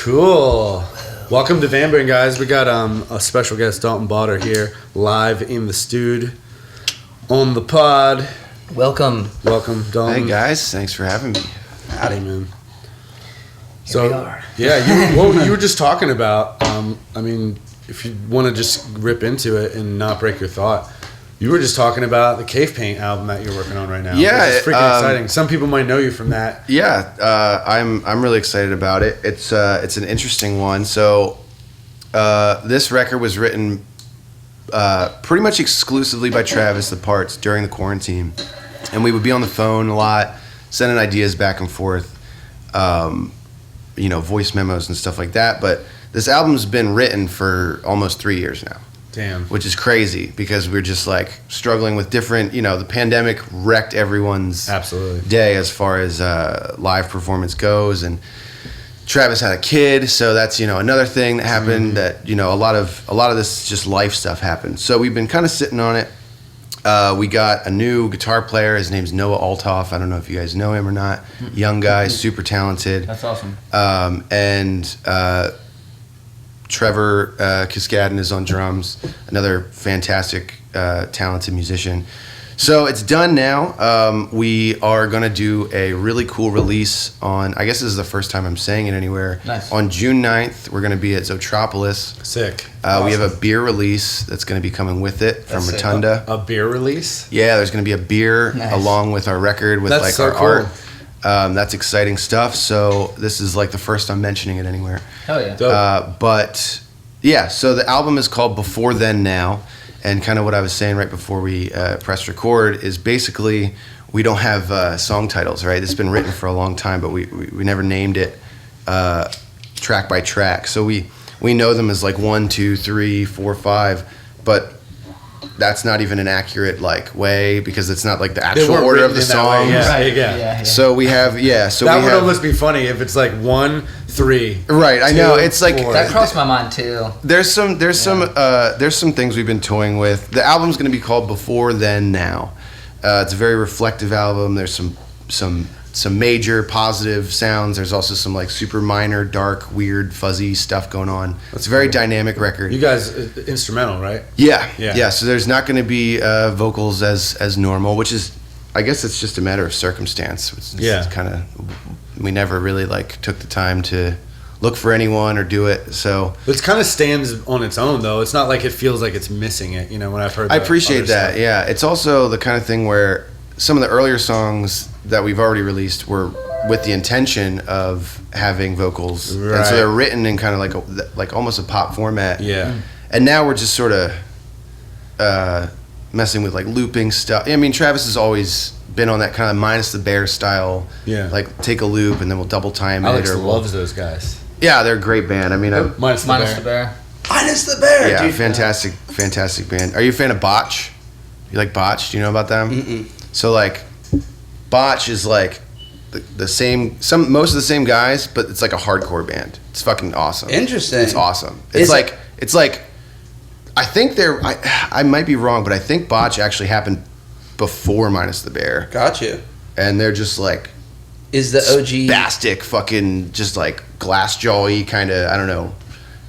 Cool. Welcome to Van Buren, guys. We got a special guest, Dalton Bauder, here, live in the studio, on the pod. Welcome, Dalton. Hey, guys. Thanks for having me. Howdy, man. Here we are. Yeah, you were just talking about, if you want to just rip into it and not break your thought, you were just talking about the Cave Paint album that you're working on right now. Yeah, it's freaking exciting. Some people might know you from that. Yeah, I'm really excited about it. It's an interesting one. So this record was written pretty much exclusively by Travis, the parts, during the quarantine, and we would be on the phone a lot, sending ideas back and forth, voice memos and stuff like that. But this album's been written for almost 3 years now. Damn. Which is crazy because we're just like struggling with different, the pandemic wrecked everyone's day as far as live performance goes. And Travis had a kid, so that's, another thing that happened that, a lot of this just life stuff happened. So we've been kind of sitting on it. We got a new guitar player. His name's Noah Althoff. I don't know if you guys know him or not. Young guy, super talented. That's awesome. And Trevor Kiskadden is on drums, another fantastic, talented musician. So it's done now. We are going to do a really cool release on, I guess this is the first time I'm saying it anywhere. Nice. On June 9th, we're going to be at Zotropolis. Sick. Awesome. We have a beer release that's going to be coming with it from Rotunda. A beer release? Yeah, there's going to be a beer along with our record with our art. That's exciting stuff. So this is like the first I'm mentioning it anywhere. Hell yeah. But yeah, so the album is called Before Then Now, and kind of what I was saying right before we pressed record is basically we don't have song titles, right? It's been written for a long time, but we never named it track by track. So we know them as like 1, 2, 3, 4, 5, but that's not even an accurate way because it's not like the actual order of the songs. Yeah. So we have that would almost be funny if it's like 1, 3. Right, 2, I know. It's like 4. That crossed my mind too. There's some things we've been toying with. The album's going to be called Before Then Now. It's a very reflective album. There's some major positive sounds. There's also some like super minor, dark, weird, fuzzy stuff going on. It's a very dynamic record. You guys instrumental, right? Yeah. So there's not going to be vocals as normal, which is, I guess it's just a matter of circumstance. It's kind of, we never really took the time to look for anyone or do it. So it kind of stands on its own, though. It's not like it feels like it's missing it. When I've heard. I appreciate that. Yeah, it's also the kind of thing where some of the earlier songs that we've already released were with the intention of having vocals, right. And so they're written in kind of like almost a pop format. Yeah. And now we're just sort of messing with looping stuff. I mean, Travis has always been on that kind of Minus the Bear style. Yeah. Take a loop and then we'll double time Alex it. Loves those guys. Yeah, they're a great band. I mean, Minus the Bear. Minus the Bear. Yeah, dude. fantastic band. Are you a fan of Botch? You like Botch? Do you know about them? Mm-mm. So Botch is the same, most of the same guys, but it's like a hardcore band. It's fucking awesome. Interesting. It's awesome. It's like I think I might be wrong, but I think Botch actually happened before Minus the Bear. Gotcha. And they're just is the OG spastic fucking just glass jaw-y kind of, I don't know,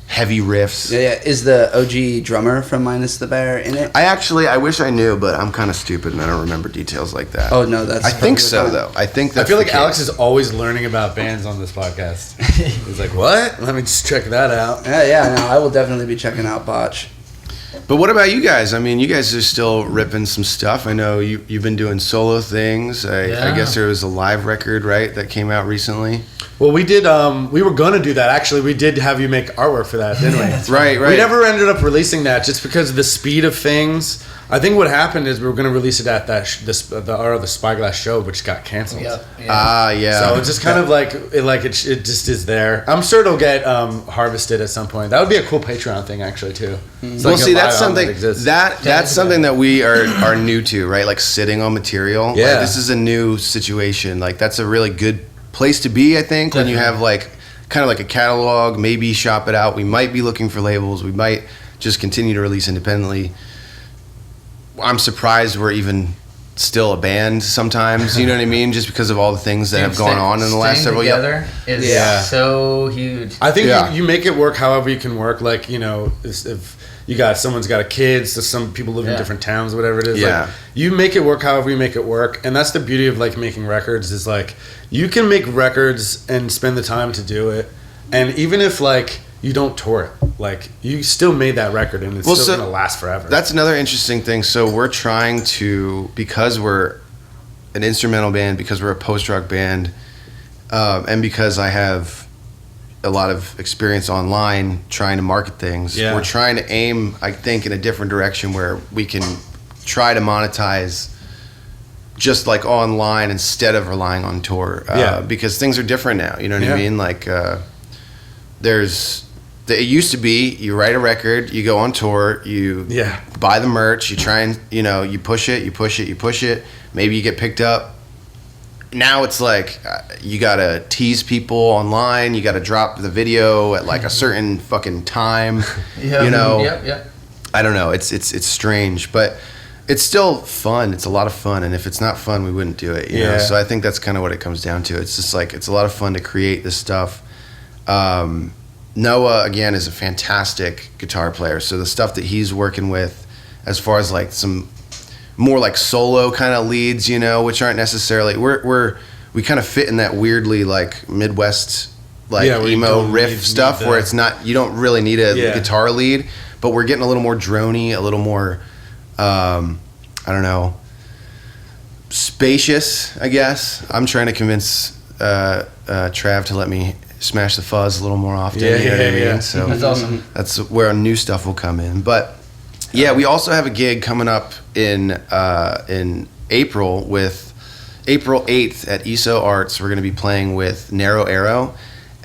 heavy riffs. Yeah. Is the OG drummer from Minus the Bear in it? I wish I knew, but I'm kind of stupid and I don't remember details like that. Oh no, that's. I think so though. I feel like Alex is always learning about bands on this podcast. He's like, what? Let me just check that out. Yeah. No, I will definitely be checking out Botch. But what about you guys? I mean, you guys are still ripping some stuff. I know you've been doing solo things. I guess there was a live record, right, that came out recently. Well, we did. We were gonna do that. Actually, we did have you make artwork for that, didn't we? Right. We never ended up releasing that just because of the speed of things. I think what happened is we were gonna release it at the Spyglass show, which got canceled. Yeah. So it's just kind of it just is there. I'm sure it'll get harvested at some point. That would be a cool Patreon thing, actually, too. Well, see, that's something that's something that we are new to, right? Sitting on material. Yeah. This is a new situation. That's a really good place to be, I think, when you have kind of a catalog, maybe shop it out. We might be looking for labels. We might just continue to release independently. I'm surprised we're even still a band sometimes. You know what I mean? Just because of all the things that have gone on in the last several years. Is so huge. I think you make it work however you can work. Like, you know, if someone's got a kid, so some people live in different towns, whatever it is. Yeah. Like, you make it work however you make it work. And that's the beauty of like making records is like you can make records and spend the time to do it. And even if like you don't tour it, like you still made that record and it's still gonna last forever. That's another interesting thing. So we're trying to, because we're an instrumental band, because we're a post-rock band, and because I have a lot of experience online trying to market things, we're trying to aim, I think, in a different direction where we can try to monetize just like online instead of relying on tour. Because things are different now, you know what I mean? Like it used to be you write a record, you go on tour, you buy the merch, you try and, you know, you push it, maybe you get picked up. Now it's like you gotta tease people online, you gotta drop the video at like a certain fucking time. You know, I don't know, it's strange, but it's still fun. It's a lot of fun, and if it's not fun, we wouldn't do it, you know? So I think that's kind of what it comes down to. It's just like, it's a lot of fun to create this stuff. Noah, again, is a fantastic guitar player. So the stuff that he's working with, as far as like some more like solo kind of leads, you know, which aren't necessarily, we kind of fit in that weirdly like Midwest, like emo riff stuff where it's not, you don't really need a guitar lead, but we're getting a little more droney, a little more, I don't know, spacious, I guess. I'm trying to convince Trav to let me smash the fuzz a little more often. You know what I mean? So that's awesome. That's where new stuff will come in. But yeah, we also have a gig coming up in April with April 8th at ESO Arts. We're going to be playing with Narrow Arrow,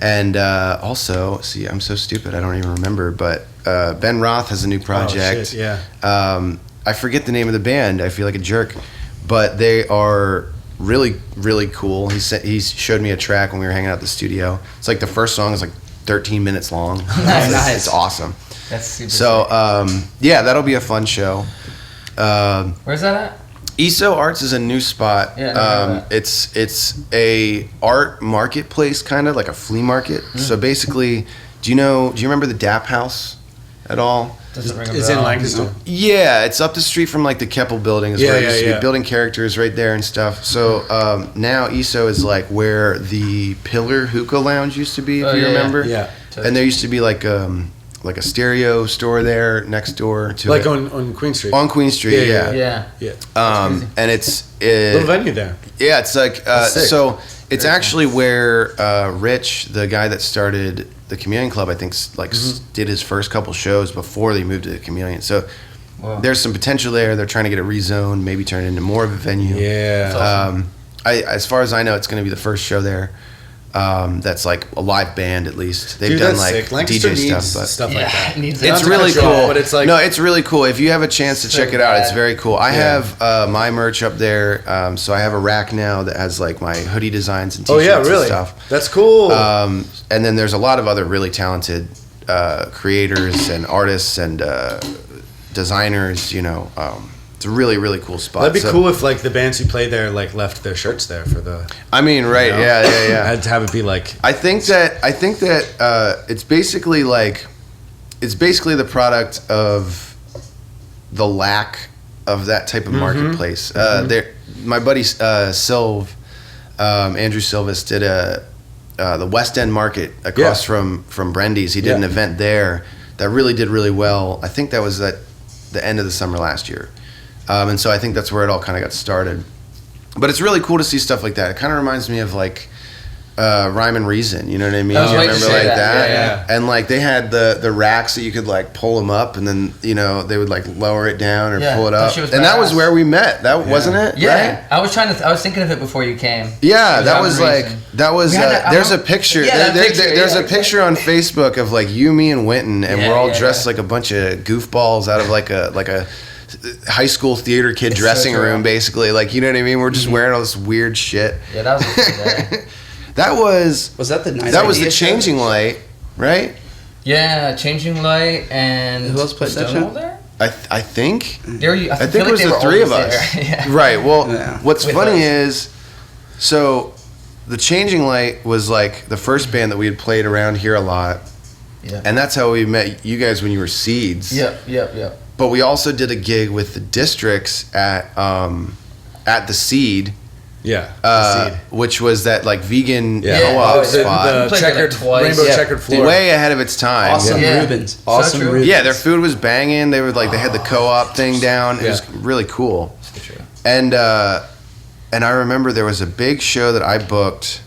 and also, see, I'm so stupid, I don't even remember, but Ben Roth has a new project. I forget the name of the band. I feel like a jerk, but they are really, really cool. He showed me a track when we were hanging out at the studio. It's like the first song is like 13 minutes long. Nice. It's awesome. That's super So, yeah, that'll be a fun show. Where's that at? ESO Arts is a new spot. Yeah, it's a art marketplace, kind of like a flea market. So basically, do you remember the Dap House at all? It's in Lancaster. Yeah, it's up the street from like the Keppel building. Is where it used to be. Building Characters right there and stuff. So now ESO is like where the Pillar Hookah Lounge used to be, if you remember. Yeah. And there used to be like a stereo store there next door to like on Queen Street. On Queen Street, yeah. And it's little venue there. Yeah, it's like so. It's actually where Rich, the guy that started the Chameleon Club, I think, like did his first couple shows before they moved to the Chameleon. So there's some potential there. They're trying to get it rezoned, maybe turn it into more of a venue. Yeah. Awesome. As far as I know, it's going to be the first show there. That's like a live band at least. They've done like DJ stuff like that. It's really cool. But it's like it's really cool. If you have a chance to check it out, it's very cool. I have my merch up there. So I have a rack now that has like my hoodie designs and t-shirts and stuff. That's cool. And then there's a lot of other really talented creators and artists and designers. You know. It's a really, really cool spot. That'd be cool if like the bands who played there like left their shirts there for the. I mean, right? You know? Yeah. I'd have it be like. I think that it's basically the product of the lack of that type of marketplace. My buddy Silv, Andrew Silvis, did the West End Market across from Brendy's. He did an event there that really did really well. I think that was at the end of the summer last year. And so I think that's where it all kind of got started. But it's really cool to see stuff like that. It kind of reminds me of like Rhyme and Reason, you know what I mean? I was you remember like that? Yeah. And like they had the racks that you could like pull them up and then, you know, they would like lower it down or pull it up. And that was where we met. That wasn't it? Yeah. Right? I was thinking of it before you came. Yeah, there's a picture. There's a picture on Facebook of like you, me, and Winton, and we're all dressed like a bunch of goofballs out of like a high school theater kid dressing room, basically. Like, you know what I mean? We're just wearing all this weird shit. Yeah, that was a good day. That was that the night? That was the Changing Light, right? Yeah, Changing Light and who else played that show? There? I think. I think it was the three of us. Yeah. Right. Well, Yeah. what's With funny us. is, so the Changing Light was like the first band that we had played around here a lot, Yeah. and that's how we met you guys when you were Seeds. Yep. But we also did a gig with the Districts at the Seed. Yeah. The Seed. Which was that like vegan Yeah. co-op Oh, spot. The Played checkered like twice. rainbow Yeah. checkered floor. Way ahead of its time. Awesome Yeah. Rubens. So Awesome true. Rubens. Yeah, their food was banging. They had the co-op thing down. It was really cool. So true. And I remember there was a big show that I booked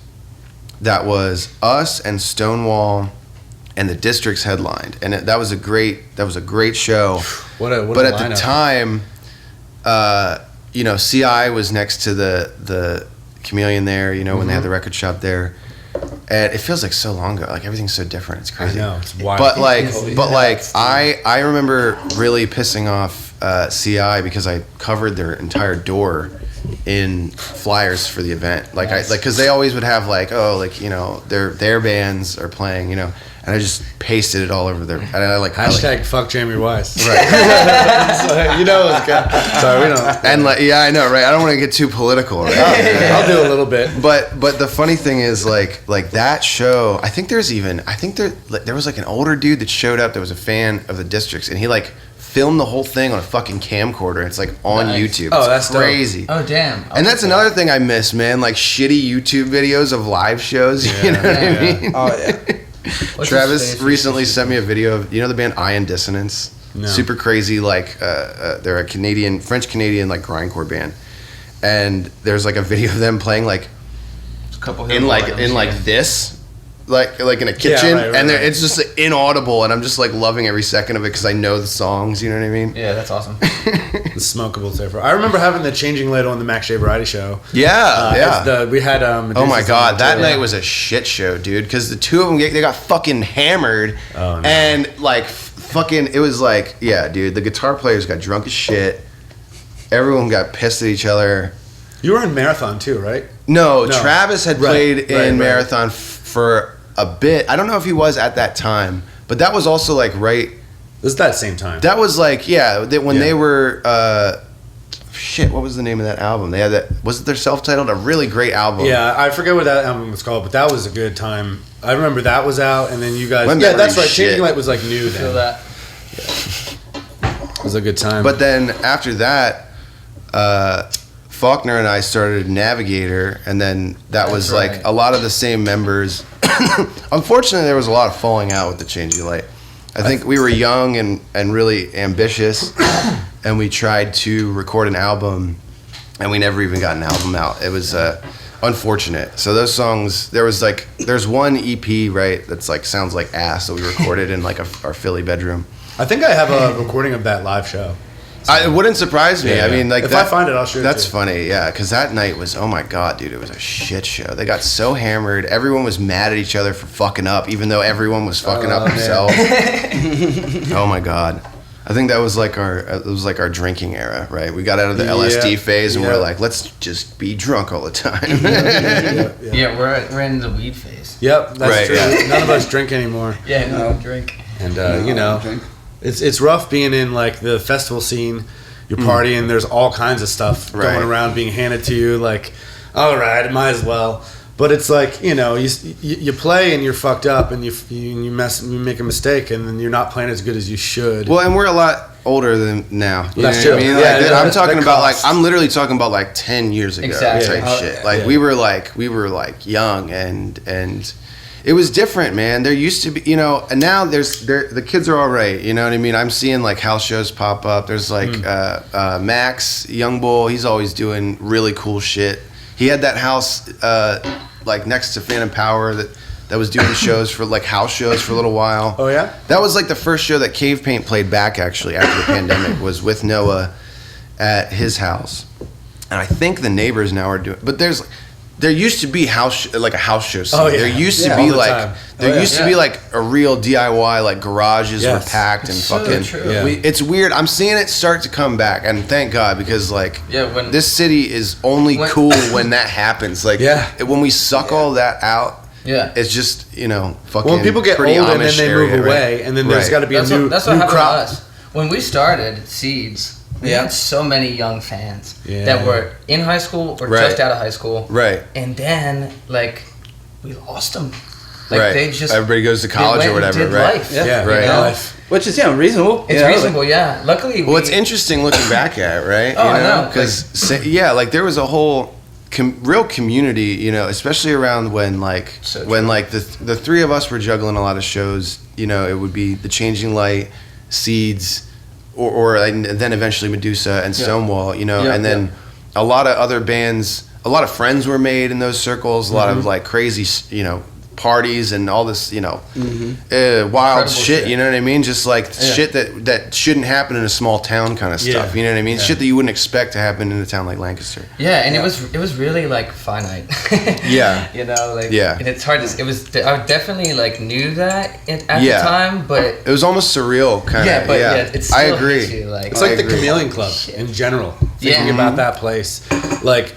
that was us and Stonewall and the Districts headlined, and that was a great show. What a But at lineup. the time, CI was next to the Chameleon there. When they had the record shop there, and it feels like so long ago. Like everything's so different. It's I crazy. know, it's wild. But I remember really pissing off CI because I covered their entire door in flyers for the event. Because they always would have their bands are playing, and I just pasted it all over their. And Hashtag fuck Jamie Weiss. Right. So, it's good. Sorry, we don't. And I know, right? I don't want to get too political, right? I'll do a little bit. But the funny thing is like that show. I think there was like an older dude that showed up that was a fan of the Districts, and he filmed the whole thing on a fucking camcorder. It's on Nice. YouTube. Oh, It's that's dope. crazy. Oh damn. And that's another thing I miss, man. Like shitty YouTube videos of live shows. You know what I mean? Oh yeah. What's his Travis face? recently sent me a video of the band Iron Dissonance. No. Super crazy, they're a French Canadian grindcore band, and there's a video of them playing A couple in this, in a kitchen, Yeah, right, and right. it's just inaudible, and I'm just loving every second of it because I know the songs. You know what I mean? Yeah, that's awesome. The smokable safer. I remember having the Changing Light on the Max Shea Variety Show. Yeah. We had. Oh my god, that too. night was a shit show, dude. Because the two of them they got fucking hammered, Oh, no. and fucking it was dude. The guitar players got drunk as shit. Everyone got pissed at each other. You were in Marathon too, right? No, No. Travis had Right, played right. in Marathon for a bit. I don't know if he was at that time, but that was also right. This is that same time. That was when they were. What was the name of that album? They had that. Was it their self-titled? A really great album. Yeah, I forget what that album was called, but that was a good time. I remember that was out, and then you guys. My Yeah, that's memory's right. shit. Changing Light was new Feel then. that. It was a good time. But then after that, Faulkner and I started Navigator, and then that was right. a lot of the same members. Unfortunately, there was a lot of falling out with the Changing Light. I think we were young and really ambitious, and we tried to record an album, and we never even got an album out. It was unfortunate. So those songs, there's one EP, right, that's sounds like ass that we recorded in our Philly bedroom. I think I have a recording of that live show. It wouldn't surprise me. Yeah, I mean, yeah. If that, I find it, I'll show it That's to you. funny, yeah. Because that night was, oh my god, dude, it was a shit show. They got so hammered. Everyone was mad at each other for fucking up, even though everyone was fucking up man. themselves. Oh my god. I think that was our drinking era, right? We got out of the LSD phase, and we're like, let's just be drunk all the time. Yeah, we're in the weed phase. Yep, that's Right, true. yeah. None of us drink anymore, Yeah, no drink. and Drink. it's rough being in the festival scene. You're partying. There's all kinds of stuff Right. going around, being handed to you. All right, might as well. But it's you play and you're fucked up, and you make a mistake, and then you're not playing as good as you should. Well, and we're a lot older than now. You That's know what I true. mean? Yeah, I'm that talking about costs. I'm literally talking about 10 years ago Exactly. type Yeah. shit. Yeah. We were young and it was different, man. There used to be, and now the kids are all right. You know what I mean? I'm seeing house shows pop up. There's Max Young Bull. He's always doing really cool shit. He had that house next to Phantom Power that was doing shows for house shows for a little while. Oh yeah. That was the first show that Cave Paint played back actually after the pandemic was with Noah at his house, and I think the neighbors now are doing. But there used to be a house show scene. Oh, yeah. There used to Yeah, be all the time. there Oh, used to yeah. be a real DIY garages Yes. were packed and So fucking. true. Yeah. It's weird. I'm seeing it start to come back, and thank God because when this city is only when- cool when that happens. When we suck all that out. Yeah. It's just fucking. When people get old pretty and then Amish they area, move right? away, and then there's Right. got to be That's a new what happened crop. to us. when we started Seeds, we had so many young fans that were in high school or just out of high school. Right. And then, like, we lost them. Like, they just... Everybody goes to college or whatever, right? Life, right. Life. Which is, reasonable. It's reasonable, yeah. Luckily, well, it's interesting looking back at it, right? I know. Because, like, there was a whole real community, especially around when, like, the three of us were juggling a lot of shows, it would be The Changing Light, Seeds, or and then eventually Medusa and Stonewall, and then a lot of other bands, a lot of friends were made in those circles, a lot of, like, crazy, parties and all this, wild shit, you know what I mean? Just like shit that shouldn't happen in a small town kind of stuff, you know what I mean? Shit that you wouldn't expect to happen in a town like Lancaster. Yeah, and it was really like finite. And it's hard to, I definitely like knew that at the time, but it was almost surreal kind of. It still I agree. hits you, like, It's like the Chameleon Club in general. Thinking about that place, like,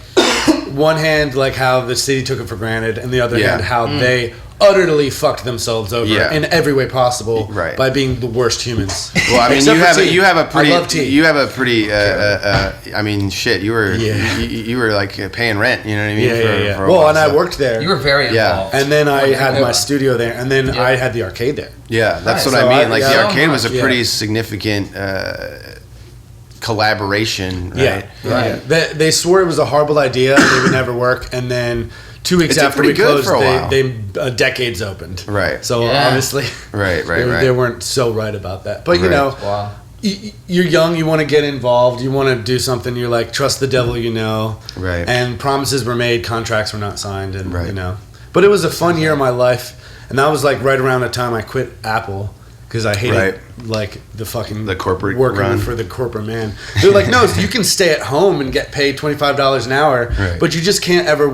one hand, like how the city took it for granted, and the other hand, how they utterly fucked themselves over in every way possible by being the worst humans. Well, I mean, you have a pretty I mean, shit, you were like paying rent, you know what I mean? For well, and I worked there. You were very involved. And then I had my studio there, and then I had the arcade there. Yeah, that's what I mean. Like, the arcade was a pretty significant collaboration, right? They swore it was a horrible idea, they would never work, and then 2 weeks after we closed, they Decades opened. Right. So obviously, they weren't so right about that. But you're young, you want to get involved, you want to do something. You're like, trust the devil, Right. And promises were made, contracts were not signed, and But it was a fun year of my life, and that was like right around the time I quit Apple. Because I hated like the corporate working for the corporate man. They're like, no, you can stay at home and get paid $25 an hour, but you just can't ever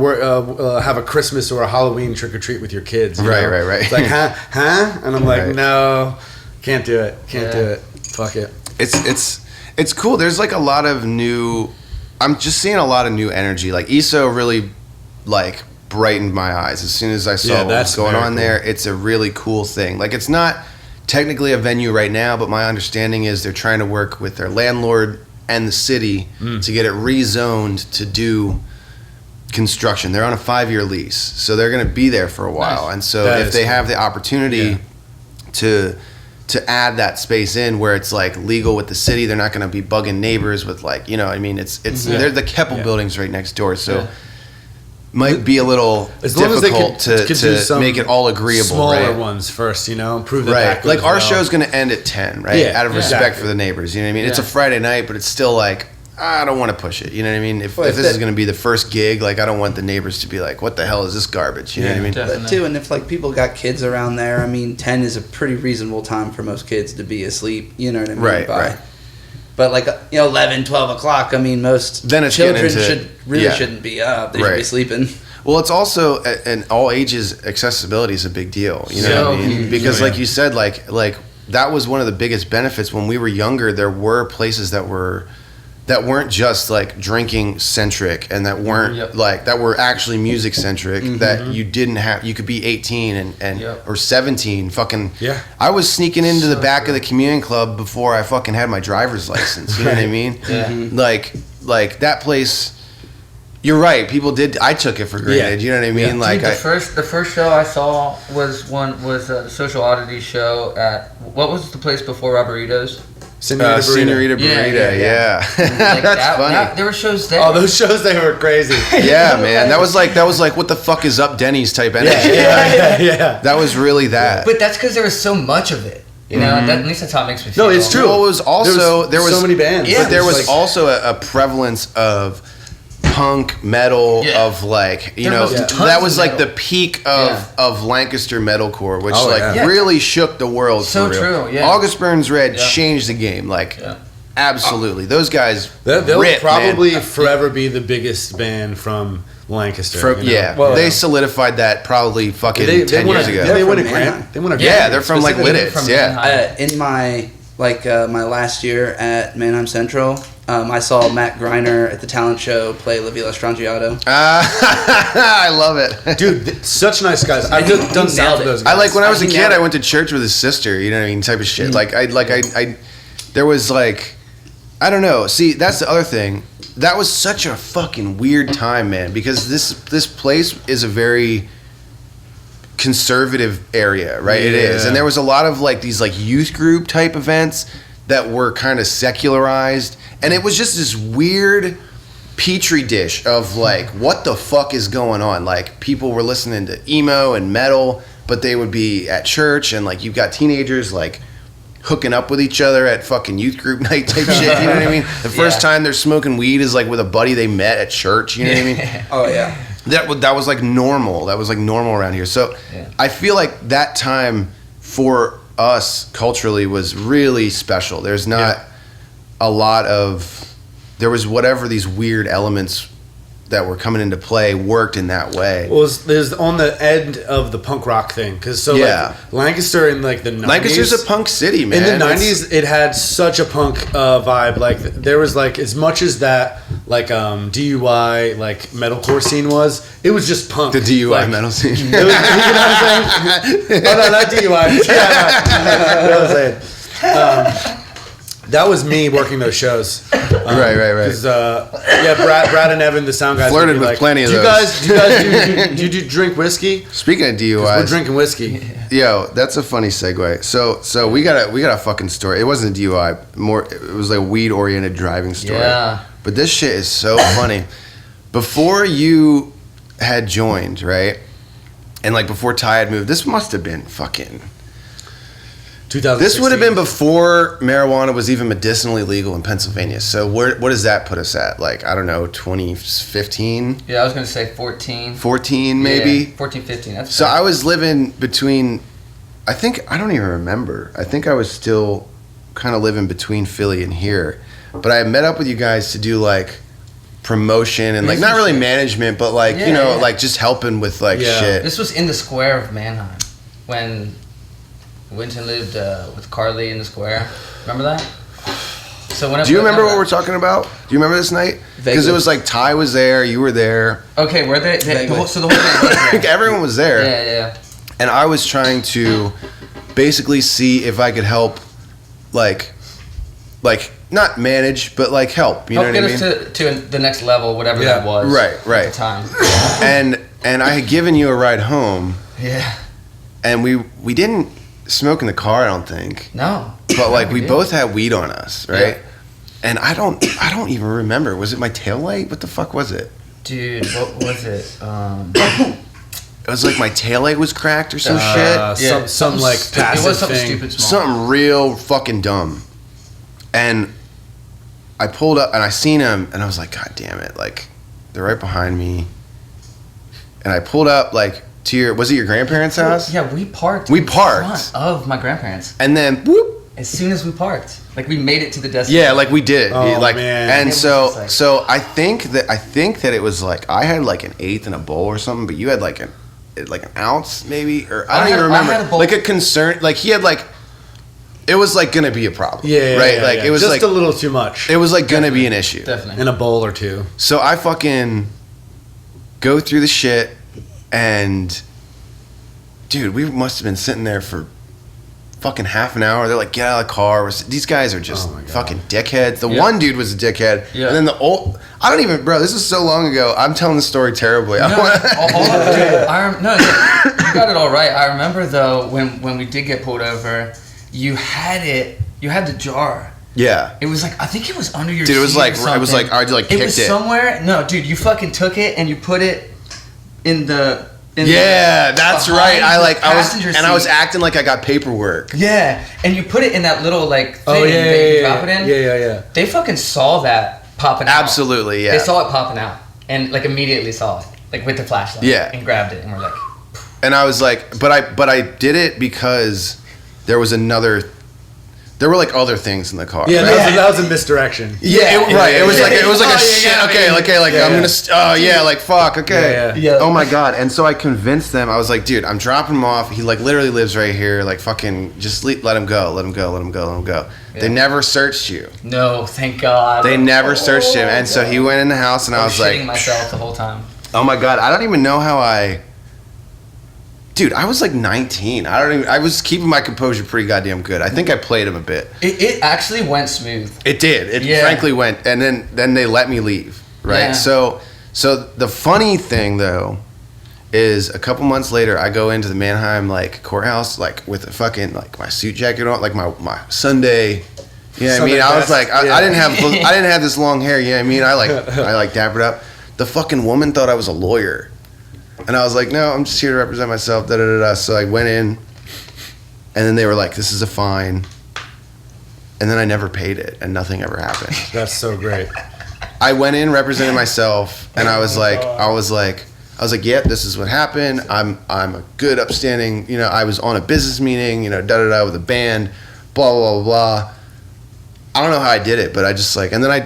have a Christmas or a Halloween trick or treat with your kids. Right. It's like, huh? And I'm like, no, can't do it. Can't do it. Fuck it. It's cool. There's like a lot of new. I'm just seeing a lot of new energy. Like, ESO really like brightened my eyes as soon as I saw what was going on there. It's a really cool thing. Like, it's not technically a venue right now, but my understanding is they're trying to work with their landlord and the city to get it rezoned to do construction. They're on a 5-year lease, so they're going to be there for a while. And so if they have the opportunity to add that space in where it's like legal with the city, they're not going to be bugging neighbors with, like, you know what I mean? It's they're the Keppel buildings right next door, so might be a little difficult to make it all agreeable. Smaller ones first, improve the back. Like, our show's going to end at 10, right? Out of respect for the neighbors, you know what I mean? It's a Friday night, but it's still like, I don't want to push it, you know what I mean? If this is going to be the first gig, like, I don't want the neighbors to be like, what the hell is this garbage, you know what I mean? But too, and if, like, people got kids around there, I mean, 10 is a pretty reasonable time for most kids to be asleep, you know what I mean? Right. But, like, 11, 12 o'clock, I mean, most children shouldn't be up. They should be sleeping. Well, it's also, and all ages accessibility is a big deal. You know what I mean? Because like you said, like that was one of the biggest benefits when we were younger. There were places that weren't just like drinking centric, and that weren't that were actually music centric. That you didn't have. You could be 18 and or 17. I was sneaking into the back of the communion club before I fucking had my driver's license. You know what I mean? Like that place. You're right. People did. I took it for granted. You know what I mean? Like, dude, the first show I saw was a Social Oddity show at, what was the place before Roberitos? Senorita Burrito. Yeah. Like, that's funny. There were shows there. Oh, those shows, they were crazy. Yeah, man. That was like what the fuck is up, Denny's type energy. Yeah. That was really that. But that's because there was so much of it. At least that's how it makes me feel. No, it's true. Well, it was also there was so many bands. But there was also a prevalence of punk metal of like, that was like the peak of Lancaster metalcore, which really shook the world. So for real. True, yeah. August Burns Red changed the game, like absolutely. Those guys, they'll probably forever be the biggest band from Lancaster. They solidified that probably fucking 10 years ago. Yeah, they won a Grammy. They're from like Lidditz. In my my last year at Mannheim Central, I saw Matt Greiner at the talent show play La Villa Strangiato. I love it. Dude, such nice guys. I've done sound for those guys. When I was a kid, I went to church with his sister, you know what I mean, type of shit. there was like, I don't know. See, that's the other thing. That was such a fucking weird time, man, because this place is a very conservative area, right? It is. And there was a lot of like these like youth group type events that were kind of secularized, and it was just this weird petri dish of like, what the fuck is going on? Like, people were listening to emo and metal, but they would be at church, and like, you've got teenagers like hooking up with each other at fucking youth group night type shit, you know what I mean? The first time they're smoking weed is like with a buddy they met at church, you know what I mean? Oh yeah. That was like normal. That was like normal around here. So I feel like that time for us culturally was really special. There's not a lot of, there was whatever these weird elements that were coming into play worked in that way. Well, there's on the end of the punk rock thing, because like Lancaster in like the 90s. Lancaster's a punk city, man. In the 90s, it had such a punk vibe. Like there was like, as much as that like DUI like metalcore scene was, it was just punk. The DUI metal scene. It was, you know what I'm saying? Oh no, not DUI. Yeah, you know what I'm saying? That was me working those shows. Right. Because Brad and Evan, the sound guys, flirted with plenty of those. Do you guys drink whiskey? Speaking of DUIs, we're drinking whiskey. Yo, that's a funny segue. So we got a fucking story. It wasn't a DUI. It was like a weed oriented driving story. Yeah. But this shit is so funny. Before you had joined, right? And like before Ty had moved, this must have been fucking 2016. This would have been before marijuana was even medicinally legal in Pennsylvania. So what does that put us at? Like, I don't know, 2015? Yeah, I was going to say 14. 14 maybe? Yeah, 14, 15. That's so fair. I was living between, I don't even remember. I think I was still kind of living between Philly and here. But I met up with you guys to do like promotion and like not really management, but like, like just helping with like shit. This was in the square of Mannheim when Winton lived with Carly in the square. Remember that? So do you remember what we're talking about? Do you remember this night? Because it was like Ty was there, you were there. Okay, were they? So the whole thing was there. Everyone was there. Yeah. And I was trying to basically see if I could help, like not manage, but like help. You know what I mean? Help get us to the next level, whatever that was. Right. At the time. And I had given you a ride home. Yeah. And we didn't smoke in the car, I don't think. No. But like we both had weed on us, right? Yeah. And I don't even remember. Was it my taillight? What the fuck was it? Dude, what was it? It was like my taillight was cracked or some shit. Some like passive it was something thing. Stupid small. Something real fucking dumb. And I pulled up and I seen him and I was like, God damn it, like they're right behind me. And I pulled up like to was it your grandparents' house? Yeah, we parked. In front of my grandparents. And then whoop. As soon as we parked, like we made it to the destination. Yeah, like we did. Oh, like, man. And so I think that it was like I had like an eighth in a bowl or something, but you had like an ounce maybe, or I don't even remember. I had a bowl. Like a concern, like he had like. It was like gonna be a problem. Yeah, right. Yeah, like yeah. it was just like a little too much. It was like gonna be an issue. Definitely. In a bowl or two. So I fucking go through the shit, and dude, we must have been sitting there for fucking half an hour. They're like, get out of the car. These guys are just fucking dickheads. The one dude was a dickhead, and then I don't even, bro. This is so long ago. I'm telling the story terribly. You got it all right. I remember though when we did get pulled over, you had the jar. Yeah. It was like, I think it was under your seat. Dude, it was like I kicked it. It was somewhere. No, dude, you fucking took it and you put it in the. That's right. I was seat. acting like I got paperwork. Yeah, and you put it in that little like thing that you drop it in. Yeah. They fucking saw that popping out. Absolutely, yeah. They saw it popping out and like immediately saw it, like with the flashlight. Yeah. And grabbed it and we're like. And I was like, but I did it because there were like other things in the car. Yeah, that was a misdirection. Right. It was like a shit. I'm gonna. Like fuck. Okay. Yeah. Oh my god. And so I convinced them. I was like, dude, I'm dropping him off. He like literally lives right here. Like fucking, just let him go. Yeah. They never searched you. No, thank God. They never searched him. And so he went in the house, and I was like, shitting myself the whole time. oh my god. I don't even know how I Dude, I was like 19. I was keeping my composure pretty goddamn good. I think I played him a bit. It actually went smooth. It did. It frankly went, and then they let me leave. Right. Yeah. So the funny thing though is a couple months later, I go into the Mannheim like courthouse like with a fucking like my suit jacket on, like my Sunday. You know what I mean? I was like, I didn't have this long hair. You know what I mean? I like dappered up. The fucking woman thought I was a lawyer. And I was like, no, I'm just here to represent myself, da-da-da-da. So I went in, and then they were like, this is a fine. And then I never paid it, and nothing ever happened. That's so great. I went in representing myself, and I was like, yeah, this is what happened. I'm a good, upstanding, you know, I was on a business meeting, you know, da-da-da with a band, blah, blah, blah, blah. I don't know how I did it, but I just like, and then I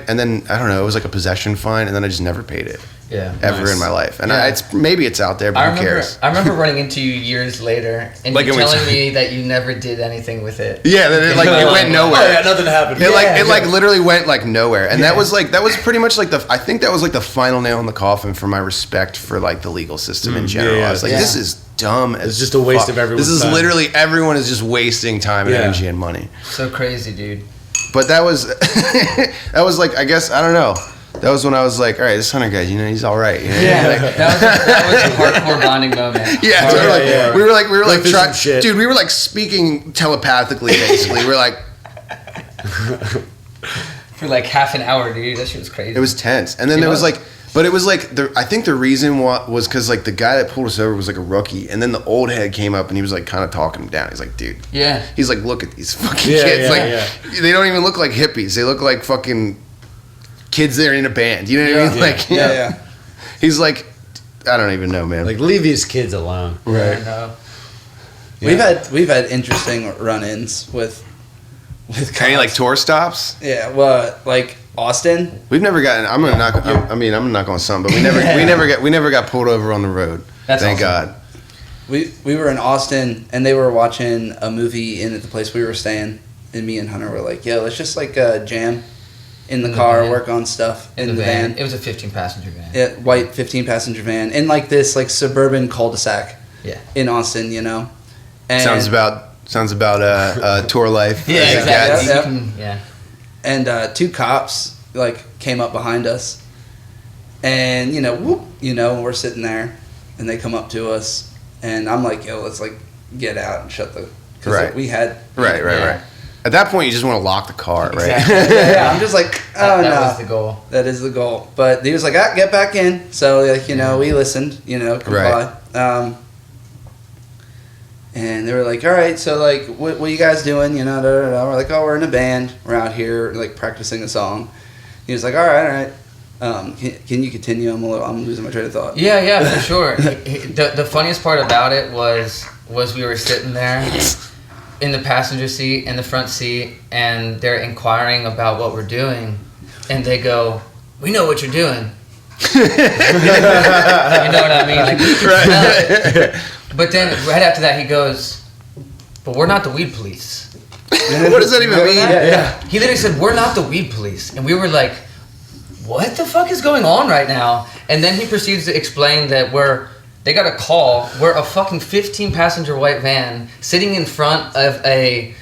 don't know, it was like a possession fine, and then I just never paid it. Yeah, ever in my life, and maybe it's out there, but who cares? I remember running into you years later, and like you telling me that you never did anything with it. Yeah, it went nowhere. Oh, yeah, nothing happened. It literally went like nowhere, and that was pretty much like I think that was like the final nail in the coffin for my respect for like the legal system in general. I was like, this is dumb. It's just a waste of everyone's time. This is literally everyone is just wasting time and energy and money. So crazy, dude. But that was like, I guess, I don't know. That was when I was like, all right, this Hunter guy, you know, he's all right. You know? Yeah, like, that was a hardcore bonding moment. Yeah, totally. We were like trying, dude. We were like speaking telepathically, basically. We were like for like half an hour, dude. That shit was crazy. It was tense, and then there was like, but it was like, I think the reason was because like the guy that pulled us over was like a rookie, and then the old head came up and he was like kind of talking him down. He's like, dude, He's like, look at these fucking kids. They don't even look like hippies. They look like fucking kids that are in a band, you know what I mean? Like, he's like, I don't even know, man. Like, leave these kids alone. Right. We've had interesting run-ins with any like tour stops. Yeah, well, like Austin. We've never gotten. I'm gonna knock on something, but we never got pulled over on the road. Thank God. We were in Austin and they were watching a movie in at the place we were staying, and me and Hunter were like, "Yo, let's just like jam." In the car, work on stuff in the van. It was a 15-passenger van. Yeah, white 15-passenger van in like this like suburban cul-de-sac. Yeah. In Austin, you know. And sounds about tour life. Yeah, exactly. Yeah. And two cops like came up behind us, and we're sitting there, and they come up to us, and I'm like, yo, let's like get out and shut the. Right. We had. Right. At that point, you just want to lock the car, right? Exactly. Yeah, I'm just like, that was the goal. That is the goal. But he was like, get back in. So, like, we listened, comply. Right. And they were like, all right, so, like, what are you guys doing? We're like, oh, we're in a band. We're out here, like, practicing a song. He was like, all right. Can you continue? I'm losing my train of thought. Yeah, for sure. The funniest part about it was we were sitting there in the passenger seat, in the front seat, and they're inquiring about what we're doing, and they go, "We know what you're doing." You know what I mean? Like, right. But then right after that, he goes, "But we're not the weed police." What does that even mean? Yeah. He literally said, "We're not the weed police," and we were like, "What the fuck is going on right now?" And then he proceeds to explain that they got a call. We're a fucking 15-passenger white van sitting in front of a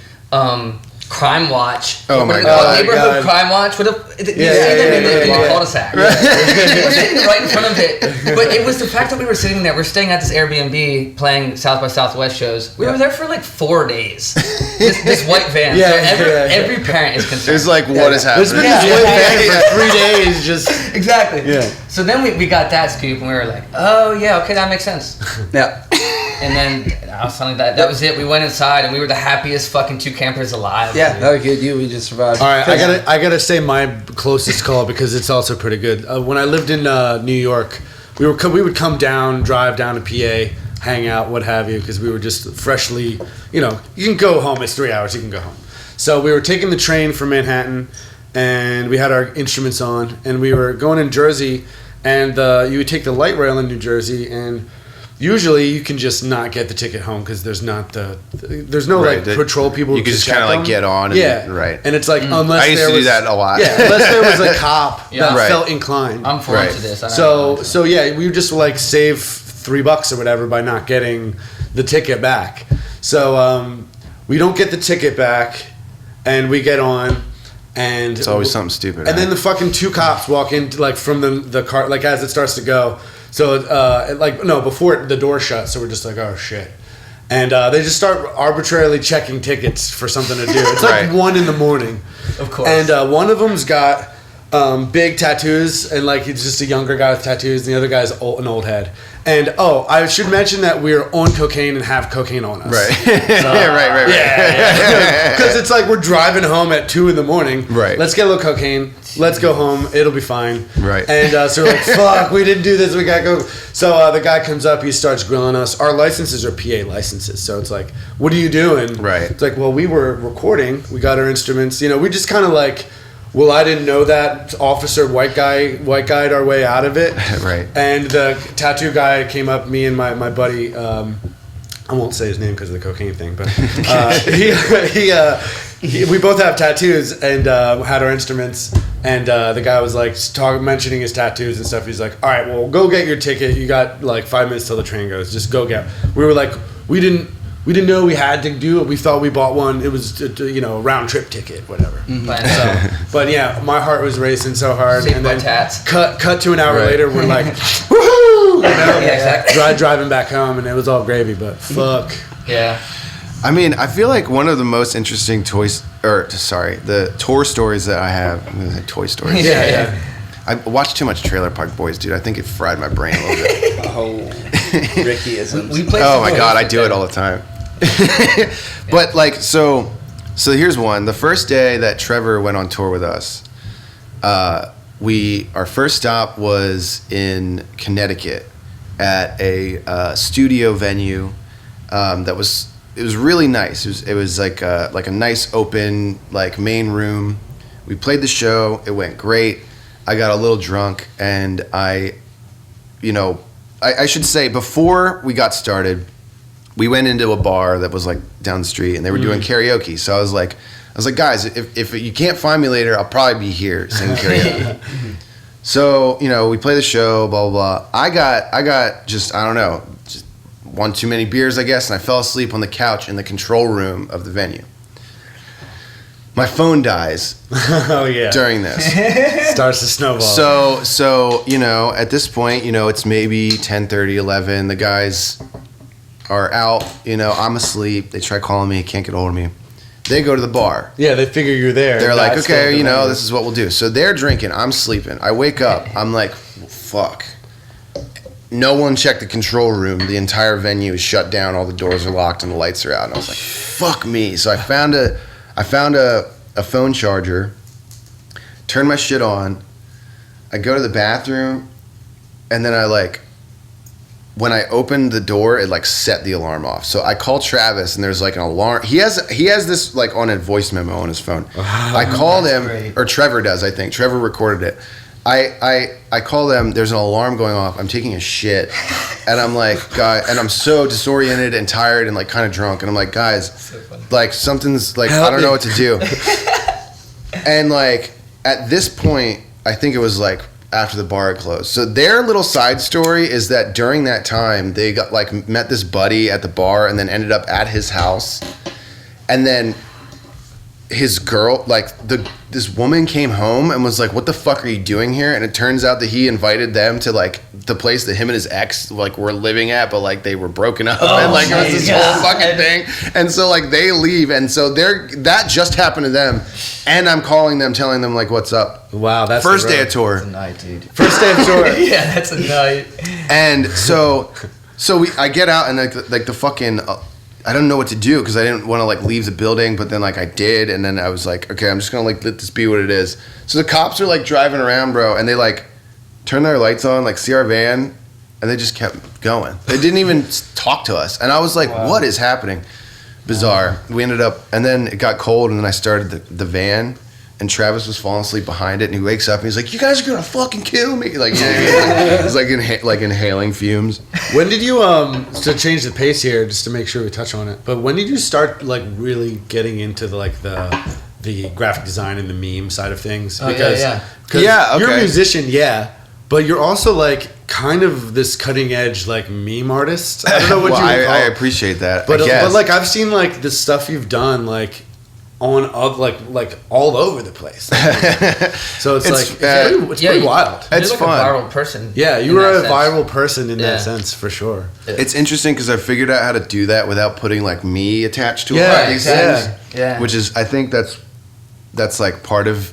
crime watch. Oh my God! Neighborhood crime watch. You see them in the cul-de-sac. We're sitting right in front of it. But it was the fact that we were sitting there. We're staying at this Airbnb playing South by Southwest shows. We were there for like 4 days. This white van. Every parent is concerned. It's like, what is happening? There's been this white van for 3 days. Just exactly. Yeah. So then we got that scoop, and we were like, oh yeah, okay, that makes sense. Yeah. And then I was telling that was it. We went inside, and we were the happiest fucking 2 campers alive. Yeah, that was good. We just survived. All right, I gotta say my closest call because it's also pretty good. When I lived in New York, we would come down, drive down to PA, hang out, what have you, because we were just freshly, you can go home. It's 3 hours. You can go home. So we were taking the train from Manhattan, and we had our instruments on, and we were going in Jersey, and you would take the light rail in New Jersey, and usually you can just not get the ticket home because there's no patrol people. You can just kind of like get on. Right. And it's like unless I used to do that a lot. Yeah, unless there was a cop that felt inclined. I'm foreign to this. So we would just like save $3 or whatever by not getting the ticket back. So we don't get the ticket back, and we get on, and it's always something stupid. And then the fucking 2 cops walk in, like from the car, like as it starts to go. So before the door shuts. So we're just like, oh shit. And they just start arbitrarily checking tickets for something to do. It's like 1 a.m. Of course. And one of them's got big tattoos, and like he's just a younger guy with tattoos, and the other guy's an old head. And I should mention that we're on cocaine and have cocaine on us. Right. So, right. Yeah. Because it's like we're driving home at 2 a.m. Right. Let's get a little cocaine. Let's go home. It'll be fine. Right. And so we're like, fuck, we didn't do this. We gotta go. So the guy comes up. He starts grilling us. Our licenses are PA licenses. So it's like, what are you doing? Right. It's like, well, we were recording. We got our instruments. We just kind of like, well, I didn't know that. Officer white guy'd our way out of it. Right. And the tattoo guy came up, me and my buddy, I won't say his name because of the cocaine thing, but we both have tattoos and had our instruments. And the guy was like mentioning his tattoos and stuff. He's like, all right, well, go get your ticket. You got like 5 minutes till the train goes. Just go get. We were like, we didn't know we had to do it. We thought we bought one. It was a round trip ticket, whatever. Mm-hmm. But yeah, my heart was racing so hard. Saved and my then tats. cut to an hour later. We're like, woohoo! Yeah, exactly. Driving back home, and it was all gravy. But fuck. Yeah. I mean, I feel like one of the most interesting the tour stories that I have. I'm gonna say toy stories. Yeah. I watched too much Trailer Park Boys, dude. I think it fried my brain a little bit. Rickyisms. We played Oh some my games god, I with do them. it all the time. But like, so here's one. The first day that Trevor went on tour with us, our first stop was in Connecticut at a studio venue. It was really nice. It was like a nice open like main room. We played the show. It went great. I got a little drunk, and I should say before we got started, we went into a bar that was like down the street, and they were doing karaoke. So I was like, guys, if you can't find me later, I'll probably be here singing karaoke. So we play the show, blah blah blah. I got just I don't know, just one too many beers, I guess, and I fell asleep on the couch in the control room of the venue. My phone dies. Oh yeah. During this. Starts to snowball. So at this point, it's maybe 10:30, 11. The guys are out. I'm asleep. They try calling me. Can't get hold of me. They go to the bar. Yeah, they figure you're there. They're like, okay, this is what we'll do. So they're drinking. I'm sleeping. I wake up. I'm like, fuck. No one checked the control room. The entire venue is shut down. All the doors are locked and the lights are out. And I was like, fuck me. So I found a phone charger, turned my shit on. I go to the bathroom, and then when I opened the door, it like set the alarm off. So I call Travis, and there's like an alarm. He has this like on a voice memo on his phone. I call them, great. Or Trevor does, I think. Trevor recorded it. I call them. There's an alarm going off. I'm taking a shit, and I'm like, God, and I'm so disoriented and tired and like kind of drunk, and I'm like, guys, so like something's like I don't know what to do. And like at this point, I think it was like after the bar had closed. So their little side story is that during that time they got like met this buddy at the bar and then ended up at his house, and then his girl, this woman came home and was like, what the fuck are you doing here? And it turns out that he invited them to like the place that him and his ex like were living at, but like they were broken up, and like it was this whole fucking thing. And so like they leave, and so that just happened to them, and I'm calling them telling them like, what's up? Wow, that's first day of tour. That's a night, dude. First day of tour. Yeah, that's a night. And so I get out, and like the fucking I don't know what to do because I didn't want to like leave the building, but then like I did, and then I was like, okay, I'm just gonna like let this be what it is. So the cops are like driving around, bro, and they like turn their lights on, like see our van, and they just kept going. They didn't even talk to us, and I was like, wow. What is happening? Bizarre. We ended up, and then it got cold, and then I started the van, and Travis was falling asleep behind it, and he wakes up and he's like, "You guys are gonna fucking kill me!" Like, he's like inhaling fumes. When did you to change the pace here, just to make sure we touch on it? But when did you start like really getting into the graphic design and the meme side of things? Because okay. you're a musician, yeah, but you're also like kind of this cutting edge like meme artist. I don't know what well, you would call I it. appreciate that. But I guess. like I've seen like the stuff you've done like on like all over the place. So it's pretty wild. You're It's like fun. a viral person. Yeah, you were a viral person in that sense for sure. It's interesting because I figured out how to do that without putting like me attached to Yeah, it. exactly. Yeah. Which is, I think that's like part of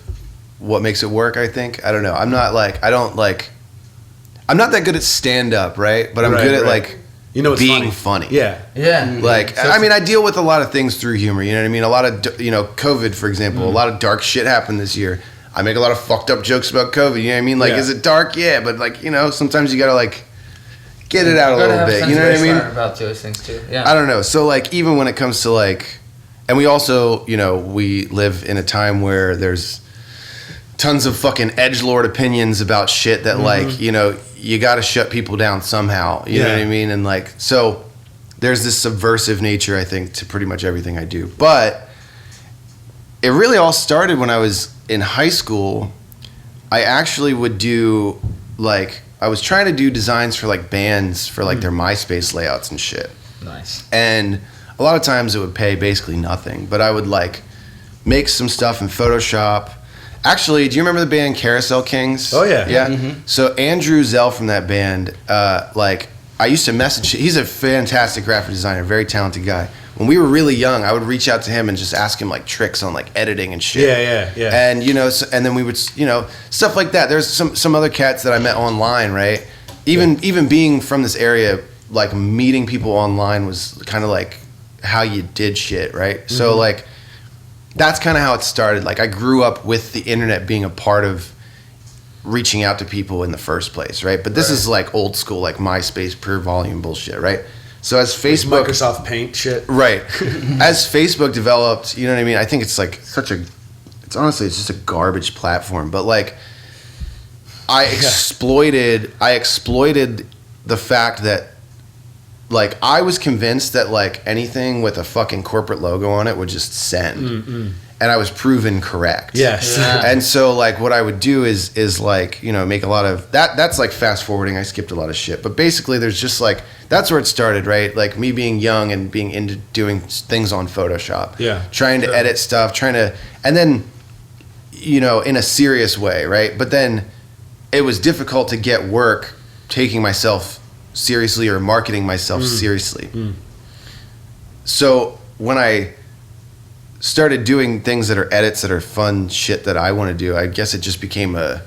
what makes it work. I think I don't know. I'm not that good at stand up, right? But I'm good at like it's being funny. Yeah. Like So I mean, I deal with a lot of things through humor. You know what I mean? A lot of COVID, for example. A lot of dark shit happened this year. I make a lot of fucked up jokes about COVID. You know what I mean? Like, is it dark? Yeah, but like sometimes you gotta like get it out a little bit. You know what I mean? About those things too. Yeah. I don't know. So like even when it comes to like, and we also we live in a time where there's tons of fucking edgelord opinions about shit that like you got to shut people down somehow. You know what I mean? And like so there's this subversive nature I think to pretty much everything I do. But it really all started when I was in high school. I actually would do like I was trying to do designs for like bands for like their MySpace layouts and shit. Nice. And a lot of times it would pay basically nothing, but I would like make some stuff in Photoshop. Actually, do you remember the band Carousel Kings? Oh yeah. Yeah. Mm-hmm. So Andrew Zell from that band, like I used to message. He's a fantastic graphic designer, very talented guy. When we were really young, I would reach out to him and just ask him like tricks on like editing and shit. Yeah. And and then we would stuff like that. There's some other cats that I met online, right? Even being from this area, like meeting people online was kind of like how you did shit, right? Mm-hmm. So like that's kind of how it started. Like I grew up with the internet being a part of reaching out to people in the first place, right? But this is like old school, like MySpace pure volume bullshit, right? So as Facebook, like Microsoft Paint shit, right? As Facebook developed, you know what I mean? I think it's like it's honestly just a garbage platform. But like, I exploited the fact that like I was convinced that like anything with a fucking corporate logo on it would just send. And I was proven correct. Yes. Yeah. And so like what I would do is like, make a lot of that's like fast forwarding. I skipped a lot of shit. But basically there's just like that's where it started, right? Like me being young and being into doing things on Photoshop. Yeah. Trying to edit stuff, and then in a serious way, right? But then it was difficult to get work taking myself seriously or marketing myself seriously. So when I started doing things that are edits that are fun shit that I want to do, I guess it just became a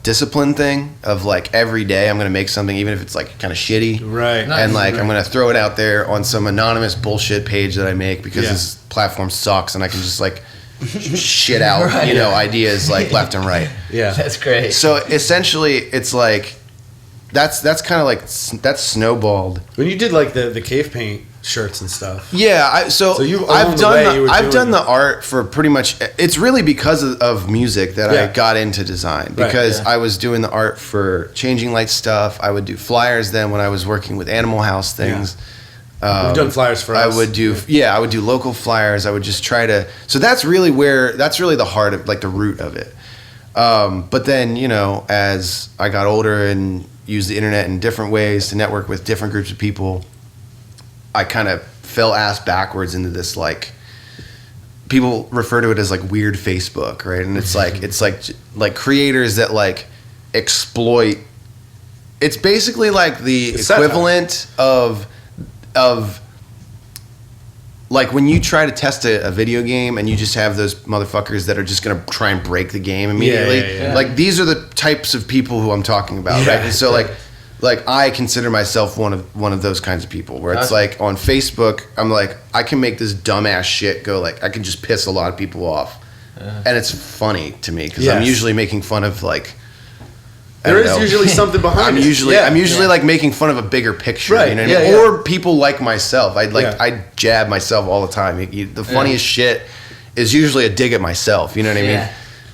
discipline thing of like every day I'm going to make something, even if it's like kind of shitty. Right. And like I'm going to throw it out there on some anonymous bullshit page that I make because this platform sucks and I can just like shit out, ideas like left and right. Yeah. That's great. So essentially it's like, that's kind of like, that's snowballed. When you did like the cave paint shirts and stuff. Yeah, I've done the art for pretty much. It's really because of music that I got into design because I was doing the art for Changing Light stuff. I would do flyers then when I was working with Animal House things. You've done flyers for us. I would do local flyers. I would just try to. So that's really the heart of like the root of it. But then as I got older and used the internet in different ways to network with different groups of people, I kind of fell ass backwards into this, like, people refer to it as like weird Facebook, right? And it's like creators that like exploit. It's basically like the equivalent of like when you try to test a video game and you just have those motherfuckers that are just gonna try and break the game immediately. Yeah. Like these are the types of people who I'm talking about, right? And so like I consider myself one of those kinds of people where it's like on Facebook I'm like I can make this dumbass shit go, like I can just piss a lot of people off, and it's funny to me because I'm usually making fun of like. There is usually something behind I'm usually like making fun of a bigger picture, right? You know what I mean? Or people like myself. I jab myself all the time. The funniest shit is usually a dig at myself. You know what I mean?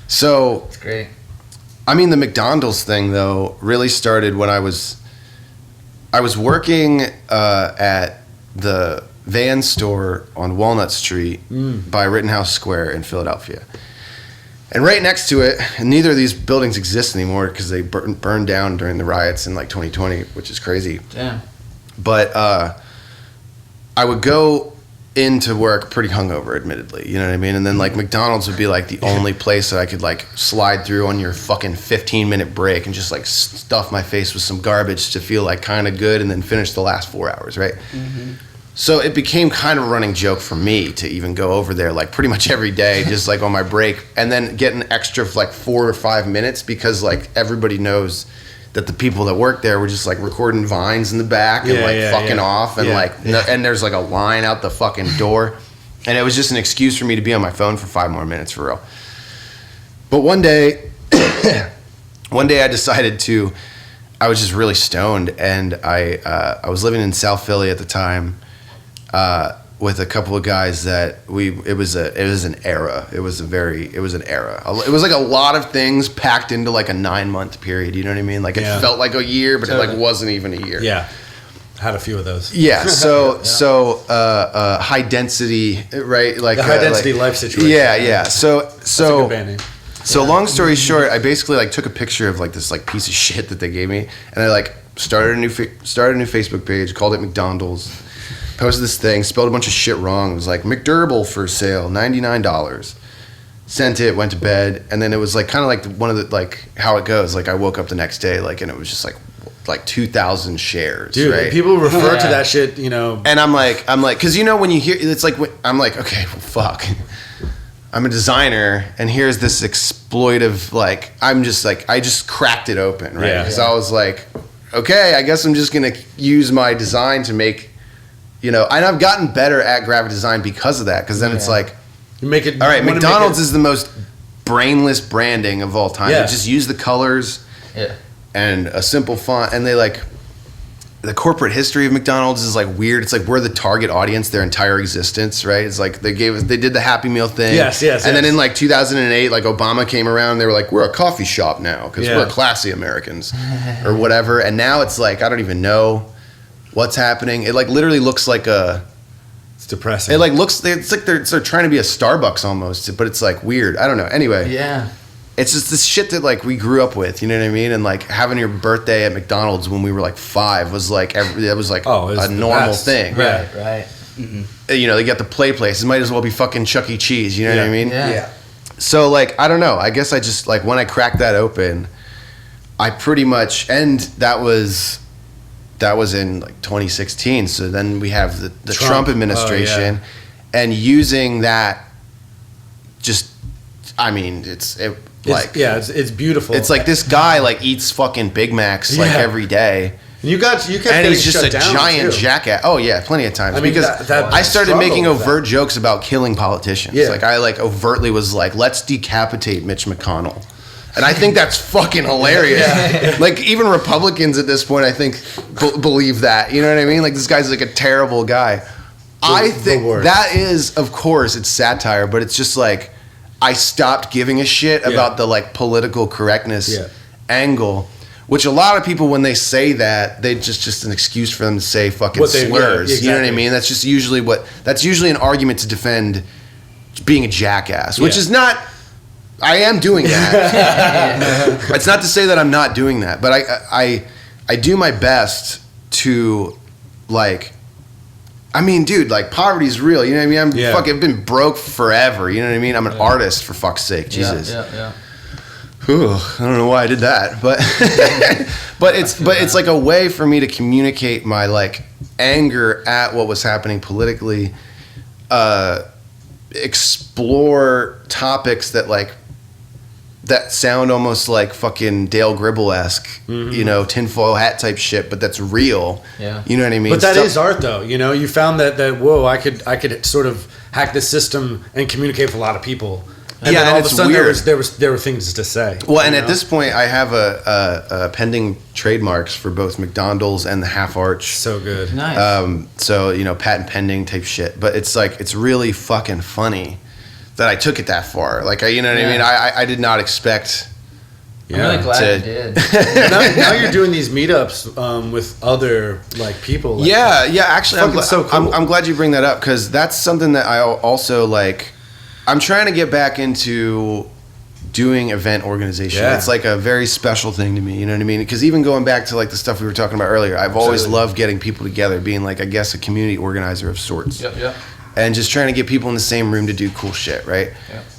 So it's great. I mean, the McDonald's thing though really started when I was working at the van store on Walnut Street by Rittenhouse Square in Philadelphia. And right next to it, and neither of these buildings exist anymore because they burned down during the riots in like 2020, which is crazy. Damn. But I would go into work pretty hungover, admittedly, you know what I mean? And then like McDonald's would be like the only place that I could like slide through on your fucking 15-minute break and just like stuff my face with some garbage to feel like kind of good and then finish the last 4 hours, right? Mm-hmm. So it became kind of a running joke for me to even go over there like pretty much every day, just like on my break, and then get an extra like 4 or 5 minutes because like everybody knows that the people that work there were just like recording vines in the back and fucking off and and there's like a line out the fucking door, and it was just an excuse for me to be on my phone for 5 more minutes for real. But one day I decided to. I was just really stoned, and I was living in South Philly at the time with a couple of guys that it was an era. It was an era. It was like a lot of things packed into like a 9-month period. You know what I mean? Like it felt like a year, but it like wasn't even a year. Yeah, had a few of those. Yeah. So high density, right? Like the high density life situation. Yeah. So that's a good band name. So long story short, I basically like took a picture of like this like piece of shit that they gave me, and I like started a new Facebook page, called it McDonald's. Posted this thing, spelled a bunch of shit wrong. It was like McDurble for sale, $99. Sent it, went to bed, and then it was like kind of like one of the like how it goes. Like I woke up the next day, like, and it was just like 2,000 shares. Dude, right? People refer to that shit, you know. And I'm like, because you know when you hear it's like I'm like, okay, well, fuck. I'm a designer, and here's this exploitive like I just cracked it open, right? Because I was like, okay, I guess I'm just gonna use my design to make. You know, and I've gotten better at graphic design because of that. Because then it's like, you make it. All right, McDonald's is the most brainless branding of all time. Yeah. They just use the colors and a simple font, and they like the corporate history of McDonald's is like weird. It's like we're the target audience their entire existence, right? It's like they did the Happy Meal thing. Yes. And then in like 2008, like Obama came around, and they were like, we're a coffee shop now because we're classy Americans or whatever. And now it's like I don't even know what's happening. It like literally looks like it's depressing. It like looks. It's like they're trying to be a Starbucks almost, but it's like weird. I don't know. Anyway. Yeah. It's just this shit that like we grew up with. You know what I mean? And like having your birthday at McDonald's when we were like 5 was like that was like a normal thing. Right. Mm-hmm. You know, they got the play place. It might as well be fucking Chuck E. Cheese. You know what I mean? Yeah. So like I don't know. I guess I just like when I cracked that open, I pretty much that was in like 2016. So then we have the Trump administration, and using that, just, I mean, it's beautiful. It's like this guy like eats fucking Big Macs like every day. And you kept and he's just a giant too. jackass. Oh yeah, plenty of times. I mean, because that I started making overt jokes about killing politicians. Yeah. Like I like overtly was like, let's decapitate Mitch McConnell. And I think that's fucking hilarious. Yeah. Like, even Republicans at this point, I think, believe that. You know what I mean? Like, this guy's like a terrible guy. I think that is, of course, it's satire, but it's just like, I stopped giving a shit about the, like, political correctness angle, which a lot of people, when they say that, they just an excuse for them to say fucking slurs. Exactly. You know what I mean? That's just usually an argument to defend being a jackass, which is not... I am doing that. It's not to say that I'm not doing that, but I do my best to, like, I mean, dude, like, poverty's real. You know what I mean? I've been broke forever. You know what I mean? I'm an artist, for fuck's sake. Jesus. Yeah. Whew, I don't know why I did that, but it's like a way for me to communicate my like anger at what was happening politically, explore topics that sound almost like fucking Dale Gribble-esque, you know, tinfoil hat type shit, but that's real. Yeah. You know what I mean? But that is art, though. You know, you found that whoa, I could sort of hack the system and communicate with a lot of people. And then all of a sudden there were things to say. Well, and at this point, I have a pending trademarks for both McDonald's and the Half Arch. So good. Nice. So, you know, patent pending type shit. But it's like, it's really fucking funny that I took it that far. Like, you know what I mean? I did not expect... I'm really glad you did. now you're doing these meetups with other like people. Like actually, so cool. I'm glad you bring that up, because that's something that I also like... I'm trying to get back into doing event organization. Yeah. It's like a very special thing to me, you know what I mean? Because even going back to like the stuff we were talking about earlier, I've always loved getting people together, being like, I guess, a community organizer of sorts. Yep. And just trying to get people in the same room to do cool shit, right?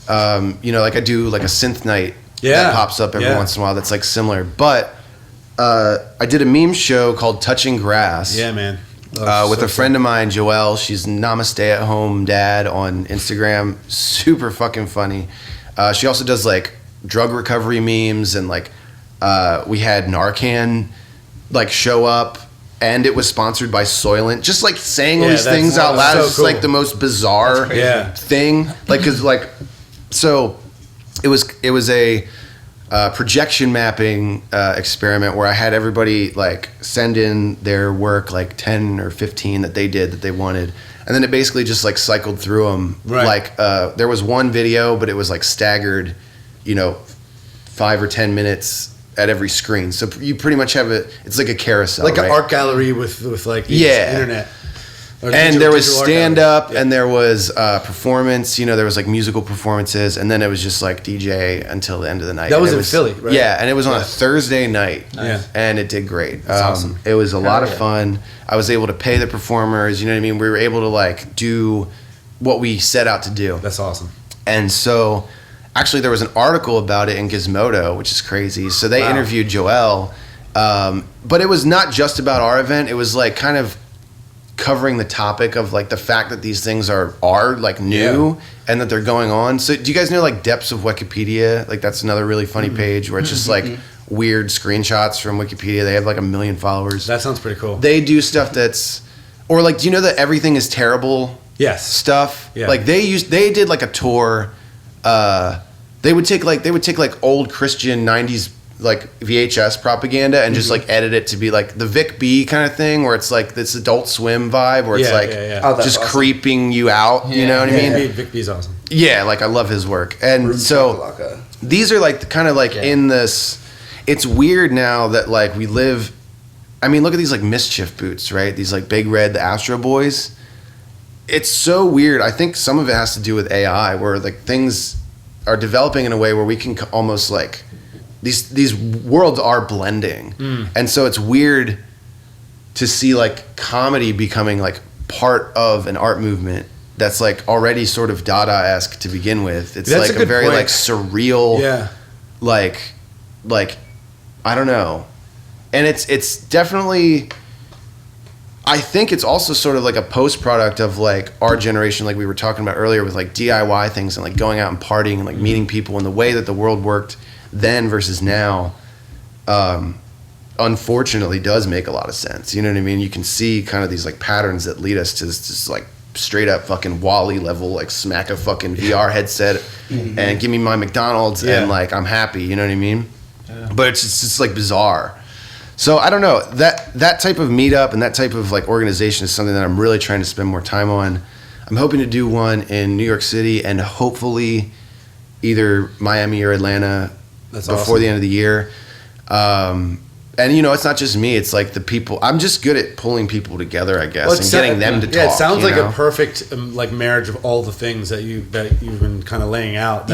Yep. You know, like I do like a synth night that pops up every once in a while that's like similar. But I did a meme show called Touching Grass. Yeah, man. With a friend of mine, Joelle. She's Namaste at Home Dad on Instagram. Super fucking funny. She also does like drug recovery memes, and like we had Narcan like show up, and it was sponsored by Soylent. Just like saying all these things out loud is cool. like the most bizarre thing. Like, cause like, so it was a projection mapping experiment where I had everybody like send in their work, like 10 or 15 that they did that they wanted. And then it basically just like cycled through them. Right. Like there was one video, but it was like staggered, 5 or 10 minutes at every screen. So you pretty much have it's like a carousel, like right? an art gallery with like the internet. And there was stand up, and there was performance. There was like musical performances, and then it was just like DJ until the end of the night. That was in Philly, right? Yeah, and it was on a Thursday night. Nice. And it did great. That's awesome. It was a lot of fun. I was able to pay the performers. You know what I mean? We were able to like do what we set out to do. That's awesome. And so, actually, there was an article about it in Gizmodo, which is crazy. So they interviewed Joelle, but it was not just about our event. It was like kind of covering the topic of like the fact that these things are like new and that they're going on. So do you guys know like Depths of Wikipedia? Like that's another really funny page where it's just like weird screenshots from Wikipedia. They have like 1 million followers. That sounds pretty cool. They do stuff that's, or like, do you know that Everything is Terrible stuff? Yeah. Like they did like a tour. They would take like old Christian 90s like VHS propaganda and just like edit it to be like the Vic B kind of thing, where it's like this Adult Swim vibe where it's just awesome. creeping you out. You know what I mean? Vic B's awesome. Yeah, like I love his work. And Room so Chakalaka. these are like kind of like in this, it's weird now that like we live, I mean, look at these like Mischief boots, right? These like Big Red, the Astro Boys. It's so weird. I think some of it has to do with AI, where like things are developing in a way where we can almost like, these worlds are blending. And so it's weird to see like comedy becoming like part of an art movement that's like already sort of Dada-esque to begin with. It's That's like a a very point. like surreal, like I don't know. And it's definitely, I think it's also sort of like a post product of like our generation, like we were talking about earlier with like DIY things and like going out and partying and like meeting people, and the way that the world worked then versus now, unfortunately does make a lot of sense. You know what I mean? You can see kind of these like patterns that lead us to this just like straight up fucking Wall-E level, like smack a fucking VR headset and give me my McDonald's and like I'm happy. You know what I mean? Yeah. But it's just like bizarre. So I don't know, that type of meetup and that type of like organization is something that I'm really trying to spend more time on. I'm hoping to do one in New York City and hopefully either Miami or Atlanta before the end of the year. And it's not just me, it's like the people. I'm just good at pulling people together, I guess, and getting them to talk. Yeah, it sounds like a perfect like marriage of all the things that you've been kind of laying out.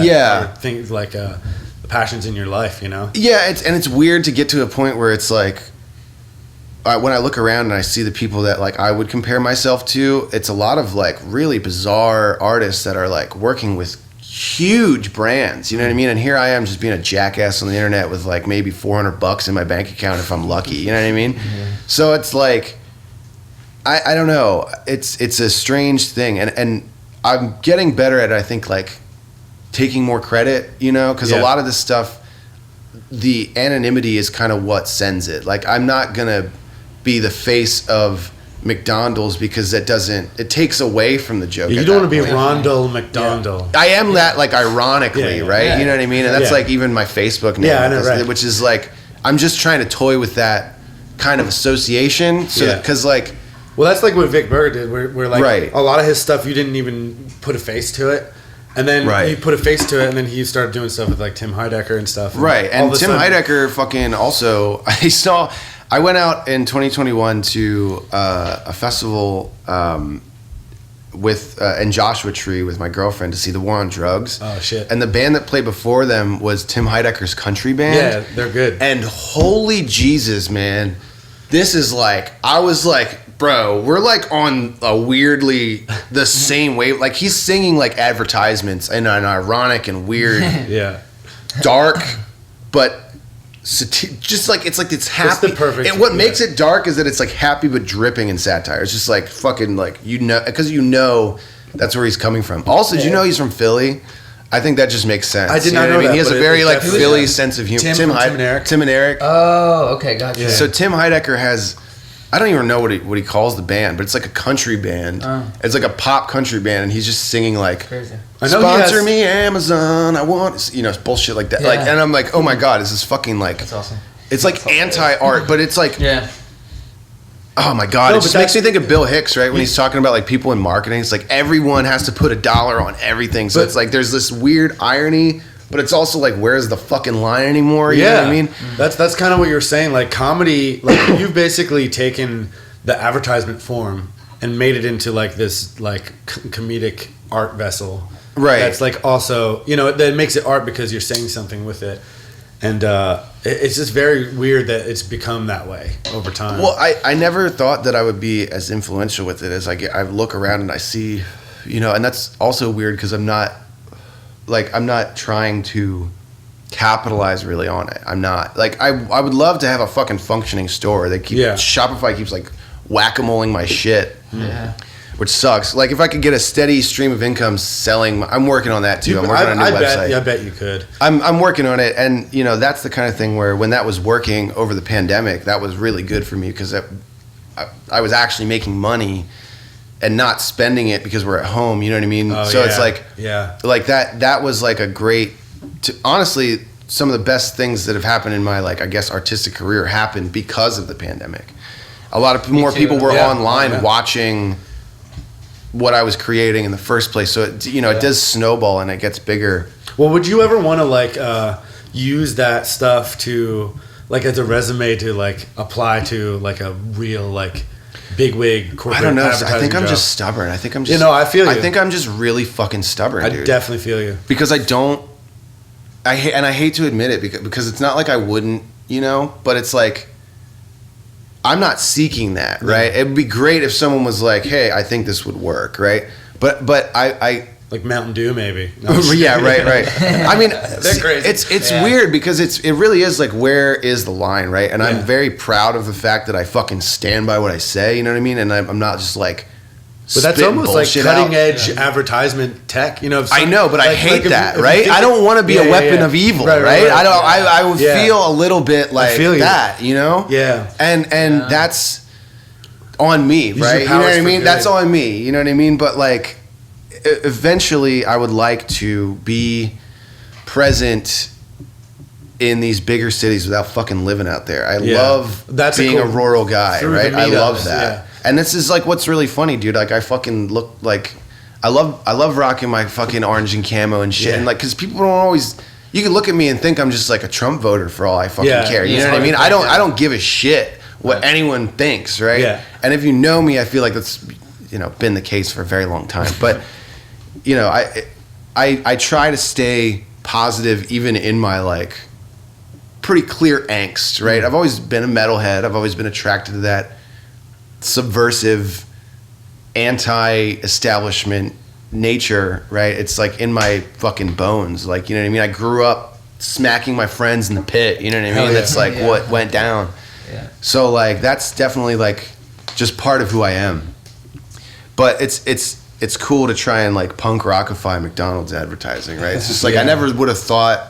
Things like the passions in your life, Yeah, it's weird to get to a point where it's like when I look around and I see the people that like I would compare myself to, it's a lot of like really bizarre artists that are like working with huge brands, you know what I mean? And here I am just being a jackass on the internet with like maybe $400 in my bank account if I'm lucky, you know what I mean? So it's like I don't know, it's a strange thing, and I'm getting better at, I think, like taking more credit, because a lot of this stuff, the anonymity is kind of what sends it. Like I'm not gonna be the face of McDonald's because it takes away from the joke. You don't want to be Rondo McDonald. I am that, like, ironically, right? Yeah. You know what I mean? And that's like even my Facebook name, I know, right. Which is like, I'm just trying to toy with that kind of association. So because like, well, that's like what Vic Berger did, where like a lot of his stuff you didn't even put a face to it. And then he put a face to it, and then he started doing stuff with like Tim Heidecker and stuff. And Tim Heidecker fucking also, I went out in 2021 to a festival in Joshua Tree with my girlfriend to see the War on Drugs. Oh shit! And the band that played before them was Tim Heidecker's country band. Yeah, they're good. And holy Jesus, man, this is like, I was like, bro, we're like on a weirdly the same wave. Like he's singing like advertisements in an ironic and weird, dark, but just like it's happy. It's the perfect. And what makes it dark is that it's like happy but dripping in satire. It's just like fucking like because that's where he's coming from. Also, did you know he's from Philly? I think that just makes sense. I did not know that. He has a very like Philly sense of humor. Tim and Eric. Oh, okay, gotcha. Yeah. So Tim Heidecker has, I don't even know what he calls the band, but it's like a country band. It's like a pop country band, and he's just singing like, crazy. "Sponsor me, Amazon. I want," bullshit like that. Yeah. Like, and I'm like, oh my god, is this fucking like? That's awesome. It's like anti-art, but it's like, oh my god, No, it just makes me think of Bill Hicks, right? When he's talking about like people in marketing, it's like everyone has to put $1 on everything. So it's like there's this weird irony, but it's also like, where's the fucking line anymore? You know what I mean? That's kind of what you're saying. Like comedy, like you've basically taken the advertisement form and made it into like this like comedic art vessel. Right. That's like also, that makes it art because you're saying something with it. And it's just very weird that it's become that way over time. Well, I never thought that I would be as influential with it as I look around and I see, and that's also weird because I'm not trying to capitalize really on it. I'm not. Like, I would love to have a fucking functioning store. Shopify keeps like whack-a-moling my shit. Yeah. Which sucks. Like, if I could get a steady stream of income selling, I'm working on that too. I'm working on a new website. I bet you could. I'm working on it, and that's the kind of thing where when that was working over the pandemic, that was really good for me because I was actually making money and not spending it because we're at home. You know what I mean? It's like like that was like a great. Honestly, some of the best things that have happened in my like I guess artistic career happened because of the pandemic. A lot of more people were online watching what I was creating in the first place. So it does snowball and it gets bigger. Well, would you ever want to like use that stuff to like as a resume to like apply to like a real like bigwig corporate? I don't know. Advertising I think I'm job? just stubborn. I think I'm just. I feel you. I think I'm just really fucking stubborn. I dude. definitely feel you because I don't. I hate to admit it because it's not like I wouldn't, but it's like. I'm not seeking that, right? It'd be great if someone was like, "Hey, I think this would work," right? But I like Mountain Dew, maybe. No, yeah, right. I mean, they're crazy. It's weird because it really is like, where is the line, right? And I'm very proud of the fact that I fucking stand by what I say. You know what I mean? And I'm not just like. But that's almost like cutting edge advertisement tech, I know, but I hate that, right? I don't want to be a weapon of evil, right? I would feel a little bit like that, Yeah. And that's on me, right? You know what I mean? That's on me. You know what I mean? But like, eventually, I would like to be present in these bigger cities without fucking living out there. I love being a rural guy, right? I love that. Yeah. And this is like what's really funny, dude. Like I fucking look like I love rocking my fucking orange and camo and shit. And like, cause people don't always. You can look at me and think I'm just like a Trump voter for all I fucking care. You know what I mean? I don't give a shit what anyone thinks, right? Yeah. And if you know me, I feel like that's been the case for a very long time. But I try to stay positive even in my like pretty clear angst, right? I've always been a metalhead. I've always been attracted to that subversive, anti-establishment nature, right? It's like in my fucking bones. Like, you know what I mean? I grew up smacking my friends in the pit. You know what I mean? That's like what went down. Yeah. So like that's definitely like just part of who I am. But it's cool to try and like punk rockify McDonald's advertising, right? It's just like I never would have thought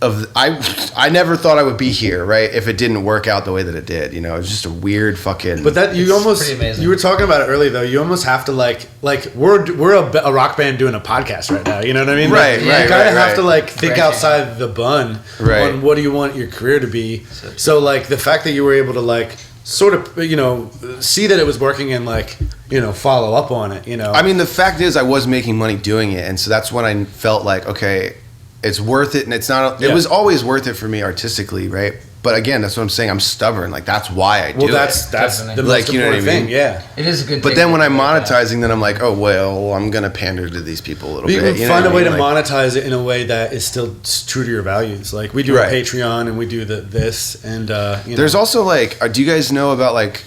of I never thought I would be here, right? If it didn't work out the way that it did, it was just a weird fucking. But that you almost you were talking about it earlier though. You almost have to like we're a rock band doing a podcast right now. You know what I mean? Right, like, right. You kind of have to like think outside the bun on what do you want your career to be. So like the fact that you were able to like sort of see that it was working and like follow up on it. I mean, the fact is I was making money doing it, and so that's when I felt like okay. It's worth it, and it's not. It was always worth it for me artistically, right? But again, that's what I'm saying. I'm stubborn. Like that's why I do it. That's the Definitely. most Like, you know what I important mean? thing. Yeah. It is a good. But thing then when to I'm do like that. monetizing, then I'm like, oh well, I'm gonna pander to these people a little You bit. can You know find a what I way mean? to Like, monetize it in a way that is still true to your values. Like we do Right. a Patreon and we do this and There's also like, do you guys know about like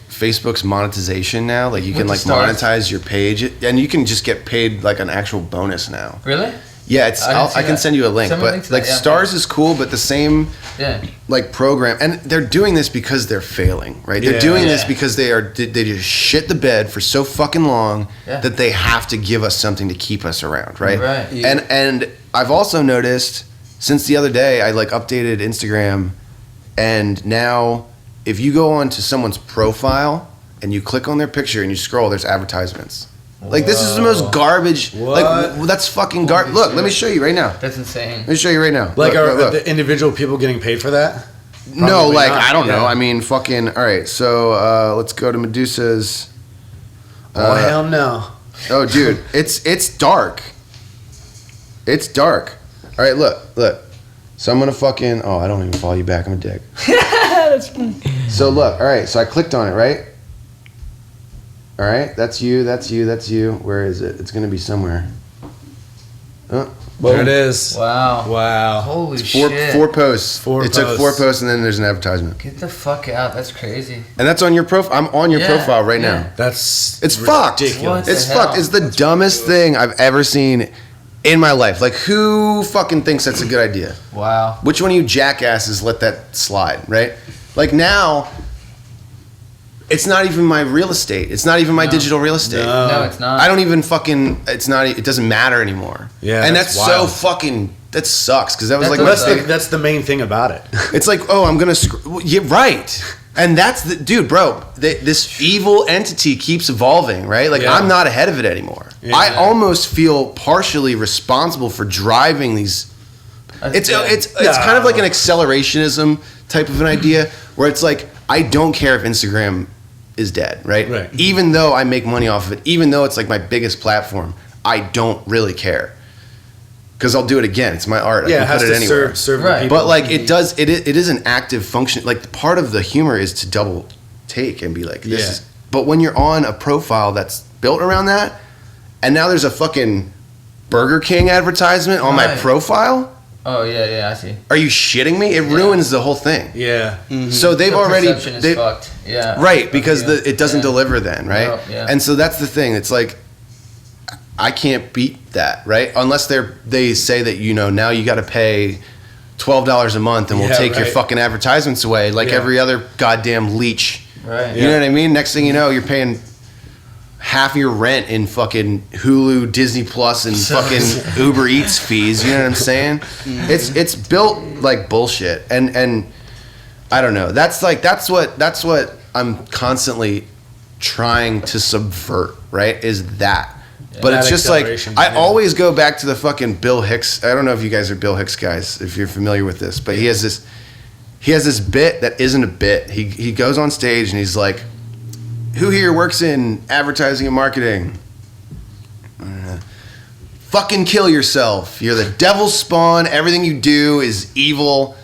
Facebook's monetization now? Like you With can the like stars? monetize your page, and you can just get paid like an actual bonus now. Really? Yeah, it's. I didn't see I can that. send you a link, Send me a but link to like that, yeah. Stars is cool, but the same Yeah. like program, and they're doing this because they're failing, right? They're Yeah. doing this Yeah. because they just shit the bed for so fucking long Yeah. that they have to give us something to keep us around, right? Right. Yeah. And I've also noticed since the other day I like updated Instagram, and now if you go onto someone's profile and you click on their picture and you scroll, there's advertisements. Like this is the most garbage. What? Like that's fucking garbage. Look, let me show you right now. That's insane. Let me show you right now. like Look, are look. the individual people getting paid for that? No, Probably like not. I don't know. Yeah. I mean, fucking. All right, so let's go to Medusa's. Oh hell no. Oh, dude, it's dark. It's dark. All right, look. So I'm gonna fucking. Oh, I don't even follow you back. I'm a dick. That's funny. So look. All right, so I clicked on it, right? All right, that's you. Where is it? It's gonna be somewhere. Oh, There it is. Wow. Wow. Holy four shit. posts. Four It took 4 posts. posts, and then there's an advertisement. Get the fuck out. That's crazy. And that's on your profile. I'm on your Yeah, profile right yeah. now. That's It's fucked. ridiculous. What? It's the fucked. hell? It's the dumbest thing I've ever seen in my life. Like, who fucking thinks that's a good idea? Wow. Which one of you jackasses let that slide, right? Like, now, it's not even my real estate. It's not even my No. digital real estate. No, it's not. I don't even fucking, it's not, it doesn't matter anymore. Yeah, And that's that's so wild. fucking, that sucks. Because that was That like, does That's what's that's the main thing about it. it's like, oh, I'm gonna yeah, right. And that's the dude, bro. This evil entity keeps evolving, right? Like Yeah. I'm not ahead of it anymore. Yeah. I almost feel partially responsible for driving these. It's kind of like an accelerationism type of an idea where it's like I don't care if Instagram is dead, right? Right. Even though I make money off of it, even though it's like my biggest platform, I don't really care because I'll do it again. It's my art. I Yeah, can it has put it to anywhere. serve Right. the people. But like it does, it is an active function. Like part of the humor is to double take and be like, this Yeah. is. But when you're on a profile that's built around that, and now there's a fucking Burger King advertisement on my Right. profile, Oh, yeah, I see. are you shitting me? It ruins the whole thing. yeah. So they've The already perception is fucked. Yeah. right because Yeah. it doesn't Yeah. deliver then, right? No, yeah. And so that's the thing. It's like I can't beat that, right? Unless they say that now you got to pay $12 a month and we'll Yeah, take your right. fucking advertisements away like Yeah. every other goddamn leech. Right. You know what I mean? Next thing you know, you're paying half your rent in fucking Hulu, Disney Plus, and fucking Uber Eats fees. You know what I'm saying? It's built like bullshit, and I don't know. That's what I'm constantly trying to subvert. Right? Is that? But That it's just like acceleration, I yeah. always go back to the fucking Bill Hicks. I don't know if you guys are Bill Hicks guys, if you're familiar with this, but he has this bit that isn't a bit. He goes on stage and he's like, who here works in advertising and marketing? Fucking kill yourself. You're the devil's spawn. Everything you do is evil.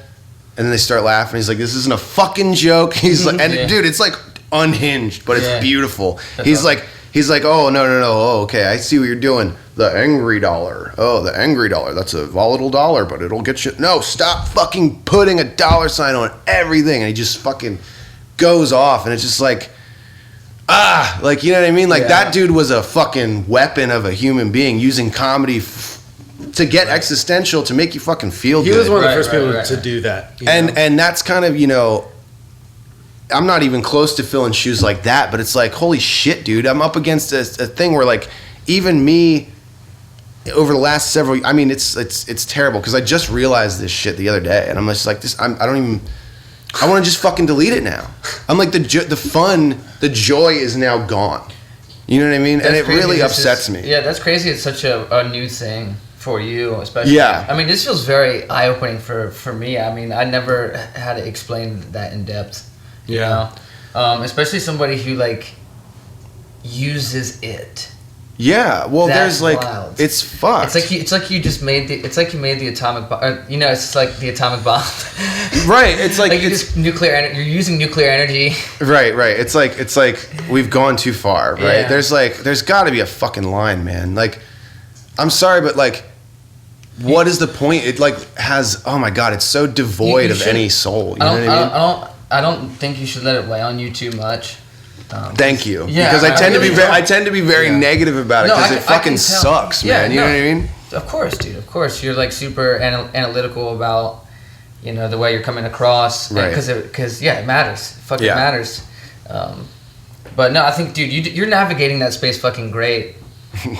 And then they start laughing. He's like, this isn't a fucking joke. He's like, and Yeah. dude, it's like unhinged, but it's Yeah. beautiful. That's He's awesome. like, oh, no. Oh, okay. I see what you're doing. The angry dollar. Oh, the angry dollar. That's a volatile dollar, but it'll get you. No, stop fucking putting a dollar sign on everything. And he just fucking goes off. And it's just like, like, you know what I mean? Like, Yeah. that dude was a fucking weapon of a human being using comedy to get existential, to make you fucking feel He good. was one of the Right, first right, people right. to do that. you know? And that's kind of, I'm not even close to filling shoes like that, but it's like, holy shit, dude. I'm up against a thing where, like, even me over the last several, I mean, it's terrible because I just realized this shit the other day, and I'm just like, I want to just fucking delete it now. I'm like, the fun, the joy is now gone. You know what I mean? That's and it crazy. really This upsets is- me. Yeah, that's crazy. It's such a new thing for you, especially. Yeah. I mean, this feels very eye-opening for me. I mean, I never had to explain that in depth. You Yeah. know? Especially somebody who, like, uses it Yeah, well, That's there's like wild. it's fucked. It's like you just made the atomic bomb. You know, it's like the atomic bomb. Right. It's like you just nuclear. You're using nuclear energy. Right. It's like we've gone too far. Right. Yeah. There's got to be a fucking line, man. Like, I'm sorry, but like, what is the point? It like has. Oh my god, it's so devoid of any soul. You know what I mean? I don't think you should let it weigh on you too much. Thank you. Yeah, because I tend really to be very negative about it because it fucking sucks, man. You know what I mean? Of course, dude. Of course, you're like super analytical about, you know, the way you're coming across, right? Because it matters. Fucking matters. But no, I think, dude, you're navigating that space fucking great.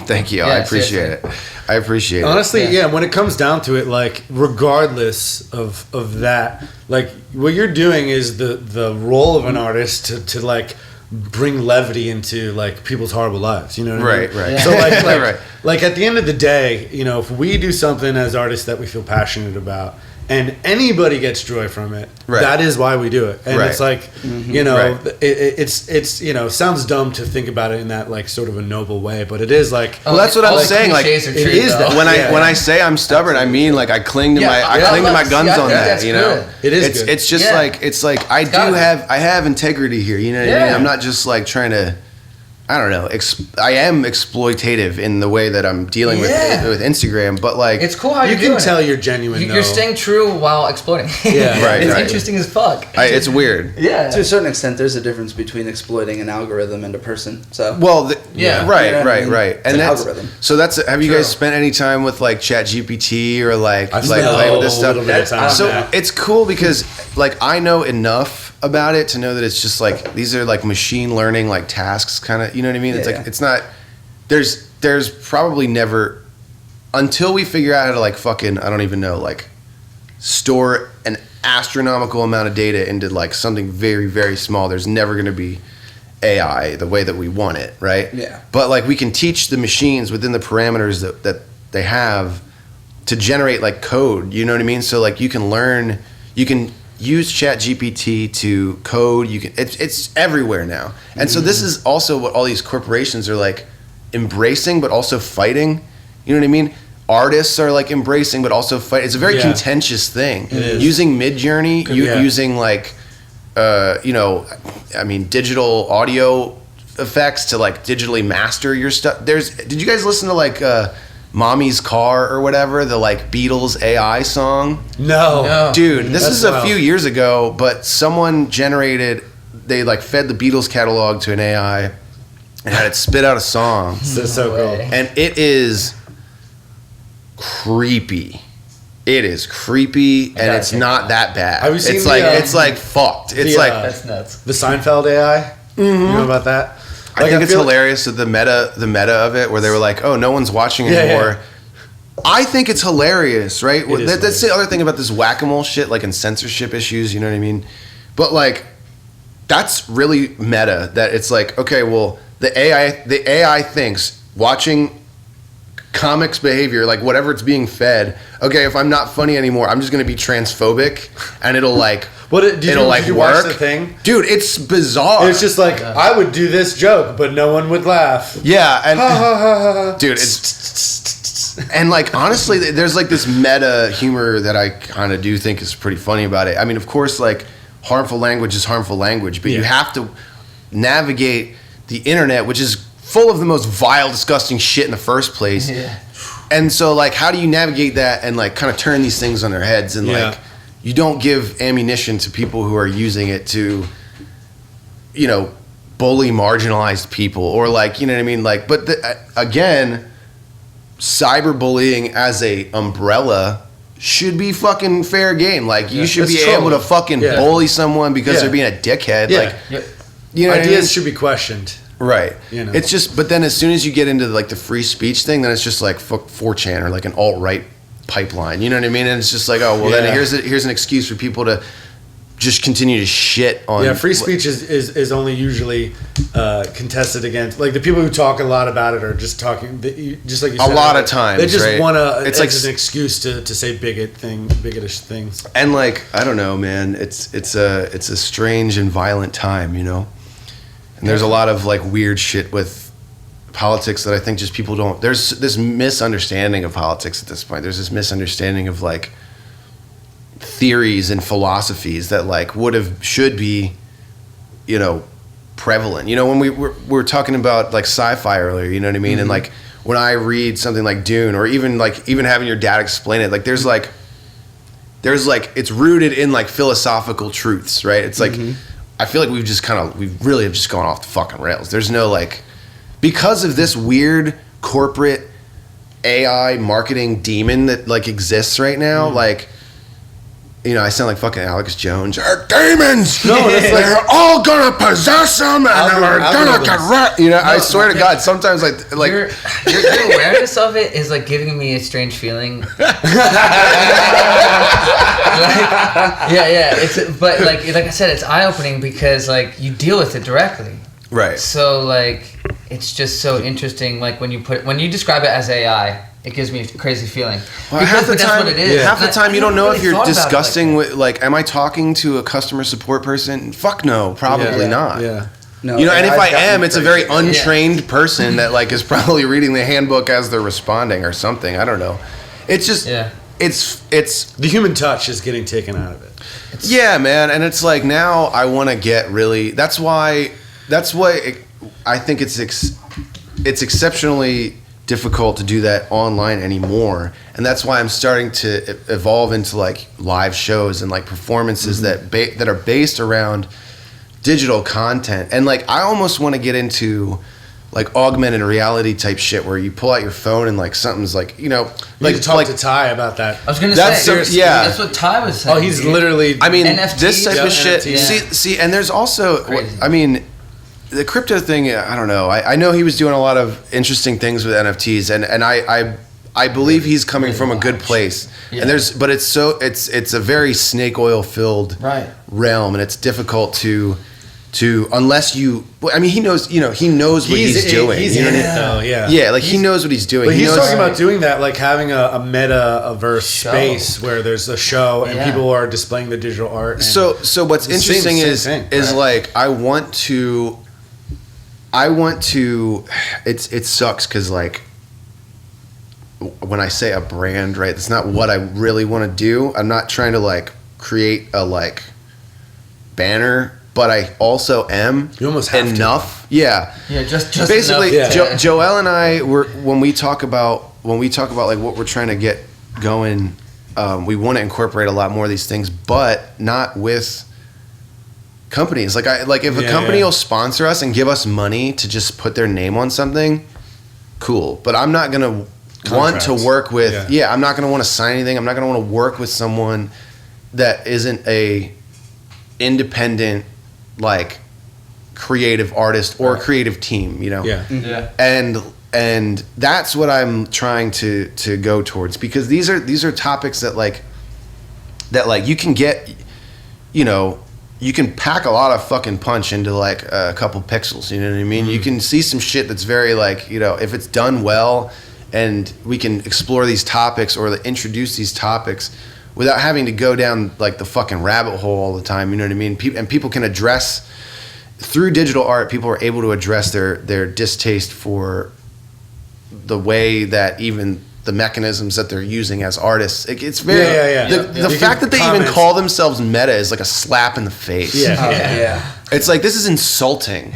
Thank you. I appreciate it. I appreciate it. Honestly, when it comes down to it, like, regardless of that, like, what you're doing is the role of an artist to like bring levity into like people's horrible lives. You know what I mean? Right. So like like at the end of the day, you know, if we do something as artists that we feel passionate about, and anybody gets joy from it, that is why we do it. And it's like, you know, it's you know, sounds dumb to think about it in that like sort of a noble way, but it is like. Well, that's what I'm saying. Like, it is that when I say I'm stubborn, I mean like I cling to my guns on that. You know, it is. It's just like I have integrity here. You know what I mean? I'm not just like trying to. I don't know. I am exploitative in the way that I'm dealing with Instagram, but like it's cool how you can tell you're genuine. You're staying true while exploiting. Yeah, right. It's interesting as fuck. It's weird. Yeah. To a certain extent, there's a difference between exploiting an algorithm and a person. So right. And that's algorithm. So have you guys spent any time with like ChatGPT or like playing with this stuff? So it's cool because like I know enough about it to know that it's just like these are like machine learning like tasks kind of, you know what I mean? It's like it's not there's probably never until we figure out how to like fucking I don't even know like store an astronomical amount of data into like something very very small. There's never going to be AI the way that we want it, right? Yeah. But like we can teach the machines within the parameters that they have to generate like code, you know what I mean? So like you can use ChatGPT to code. It's everywhere now, and so this is also what all these corporations are like embracing, but also fighting. You know what I mean? Artists are like embracing, but also fight. It's a very contentious thing. Using Midjourney, using like, digital audio effects to like digitally master your stuff. Did you guys listen to like? Mommy's Car or whatever, the like Beatles AI song. No. Dude, this is a few years ago, but someone they like fed the Beatles catalog to an AI and had it spit out a song. That's so cool. And it is creepy. It is creepy and it's not that bad. Have you seen it's like fucked. It's like that's nuts. The Seinfeld AI? You know about that? I think it's hilarious the meta of it where they were like, oh, no one's watching anymore. I think it's hilarious, right? That's the other thing about this whack-a-mole shit, like in censorship issues, you know what I mean? But like, that's really meta that it's like, okay, well, the AI thinks watching comics behavior, like whatever it's being fed, okay, if I'm not funny anymore, I'm just going to be transphobic and it'll like... Did you work. Watch the thing? Dude, it's bizarre. It's just like, I would do this joke, but no one would laugh. Yeah, and dude, it's and like honestly, there's like this meta humor that I kind of do think is pretty funny about it. I mean, of course, like harmful language is harmful language, but you have to navigate the internet, which is full of the most vile, disgusting shit in the first place. Yeah. And so, like, how do you navigate that and like kind of turn these things on their heads and like. You don't give ammunition to people who are using it to, you know, bully marginalized people or like, you know what I mean? Like, but again, cyberbullying as a umbrella should be fucking fair game. Like, you should be able to fucking bully someone because they're being a dickhead. Like, you know, ideas should be questioned. Right. You know? It's just, but then as soon as you get into like the free speech thing, then it's just like 4chan or like an alt-right pipeline, you know what I mean? And it's just like, oh well, then here's an excuse for people to just continue to shit on. Yeah, free speech is only usually contested against, like the people who talk a lot about it are just talking, just like you said. A lot of times, they just want to. It's like an excuse to say bigotish things. And like I don't know, man. It's a strange and violent time, you know. And there's a lot of like weird shit with politics that I think just people don't. There's this misunderstanding of politics at this point. There's this misunderstanding of like theories and philosophies that like should be, you know, prevalent. You know, when we were talking about like sci-fi earlier, you know what I mean? And like when I read something like Dune, or even having your dad explain it, like there's like it's rooted in like philosophical truths, right? It's like I feel like we really have just gone off the fucking rails. There's no like, because of this weird corporate AI marketing demon that like exists right now, like, you know, I sound like fucking Alex Jones. They're demons. No, they're all gonna possess them, and they're gonna correct. You know, I swear to God, sometimes like your awareness of it is like giving me a strange feeling. Yeah. But like I said, it's eye opening because like you deal with it directly. Right. So like it's just so interesting. Like when you describe it as AI. It gives me a crazy feeling. Well, half the time, that's what it is. Half the time you don't know if you're discussing like with, like, am I talking to a customer support person? Fuck no, probably not. Yeah. No, you know, and if I am, it's a very untrained person that like is probably reading the handbook as they're responding or something. I don't know. It's just, it's the human touch is getting taken out of it. Yeah, man, and it's like now I want to get really. That's why I think it's exceptionally difficult to do that online anymore, and that's why I'm starting to evolve into like live shows and like performances that are based around digital content. And like I almost want to get into like augmented reality type shit where you pull out your phone and like something's like, you know, like talk to Ty about that. I was gonna say that's what Ty was saying. Oh, he's literally, I mean, NFTs, this type of shit. NFTs. See, and there's also, I mean, the crypto thing, I don't know. I know he was doing a lot of interesting things with NFTs, and I believe he's coming from a good place. Yeah. And but it's a very snake oil filled realm, and it's difficult to unless you. I mean, he knows what he's doing. He's in it though, yeah. Yeah, like he knows what he's doing. But he's talking about doing that, like having a meta-averse space where there's a show and people are displaying the digital art. And so what's interesting is like I want to. It sucks because like when I say a brand, right, that's not what I really want to do. I'm not trying to like create a like banner, but I also am. You almost have enough. To. Yeah. Yeah, just basically enough. Yeah. Joel and I when we talk about like what we're trying to get going, we want to incorporate a lot more of these things, but not with companies. Like if a company will sponsor us and give us money to just put their name on something, cool. But I'm not gonna want to work with. I'm not gonna want to sign anything. I'm not gonna want to work with someone that isn't a independent like creative artist or creative team. You know. Yeah. Yeah. And that's what I'm trying to go towards, because these are topics that you can get, you know. You can pack a lot of fucking punch into like a couple pixels, you know what I mean? You can see some shit that's very like, you know, if it's done well and we can explore these topics or introduce these topics without having to go down like the fucking rabbit hole all the time, you know what I mean? And people can address, through digital art, people are able to address their distaste for the way that even the mechanisms that they're using as artists. It's very the fact that they even call themselves meta is like a slap in the face. Yeah. It's like, this is insulting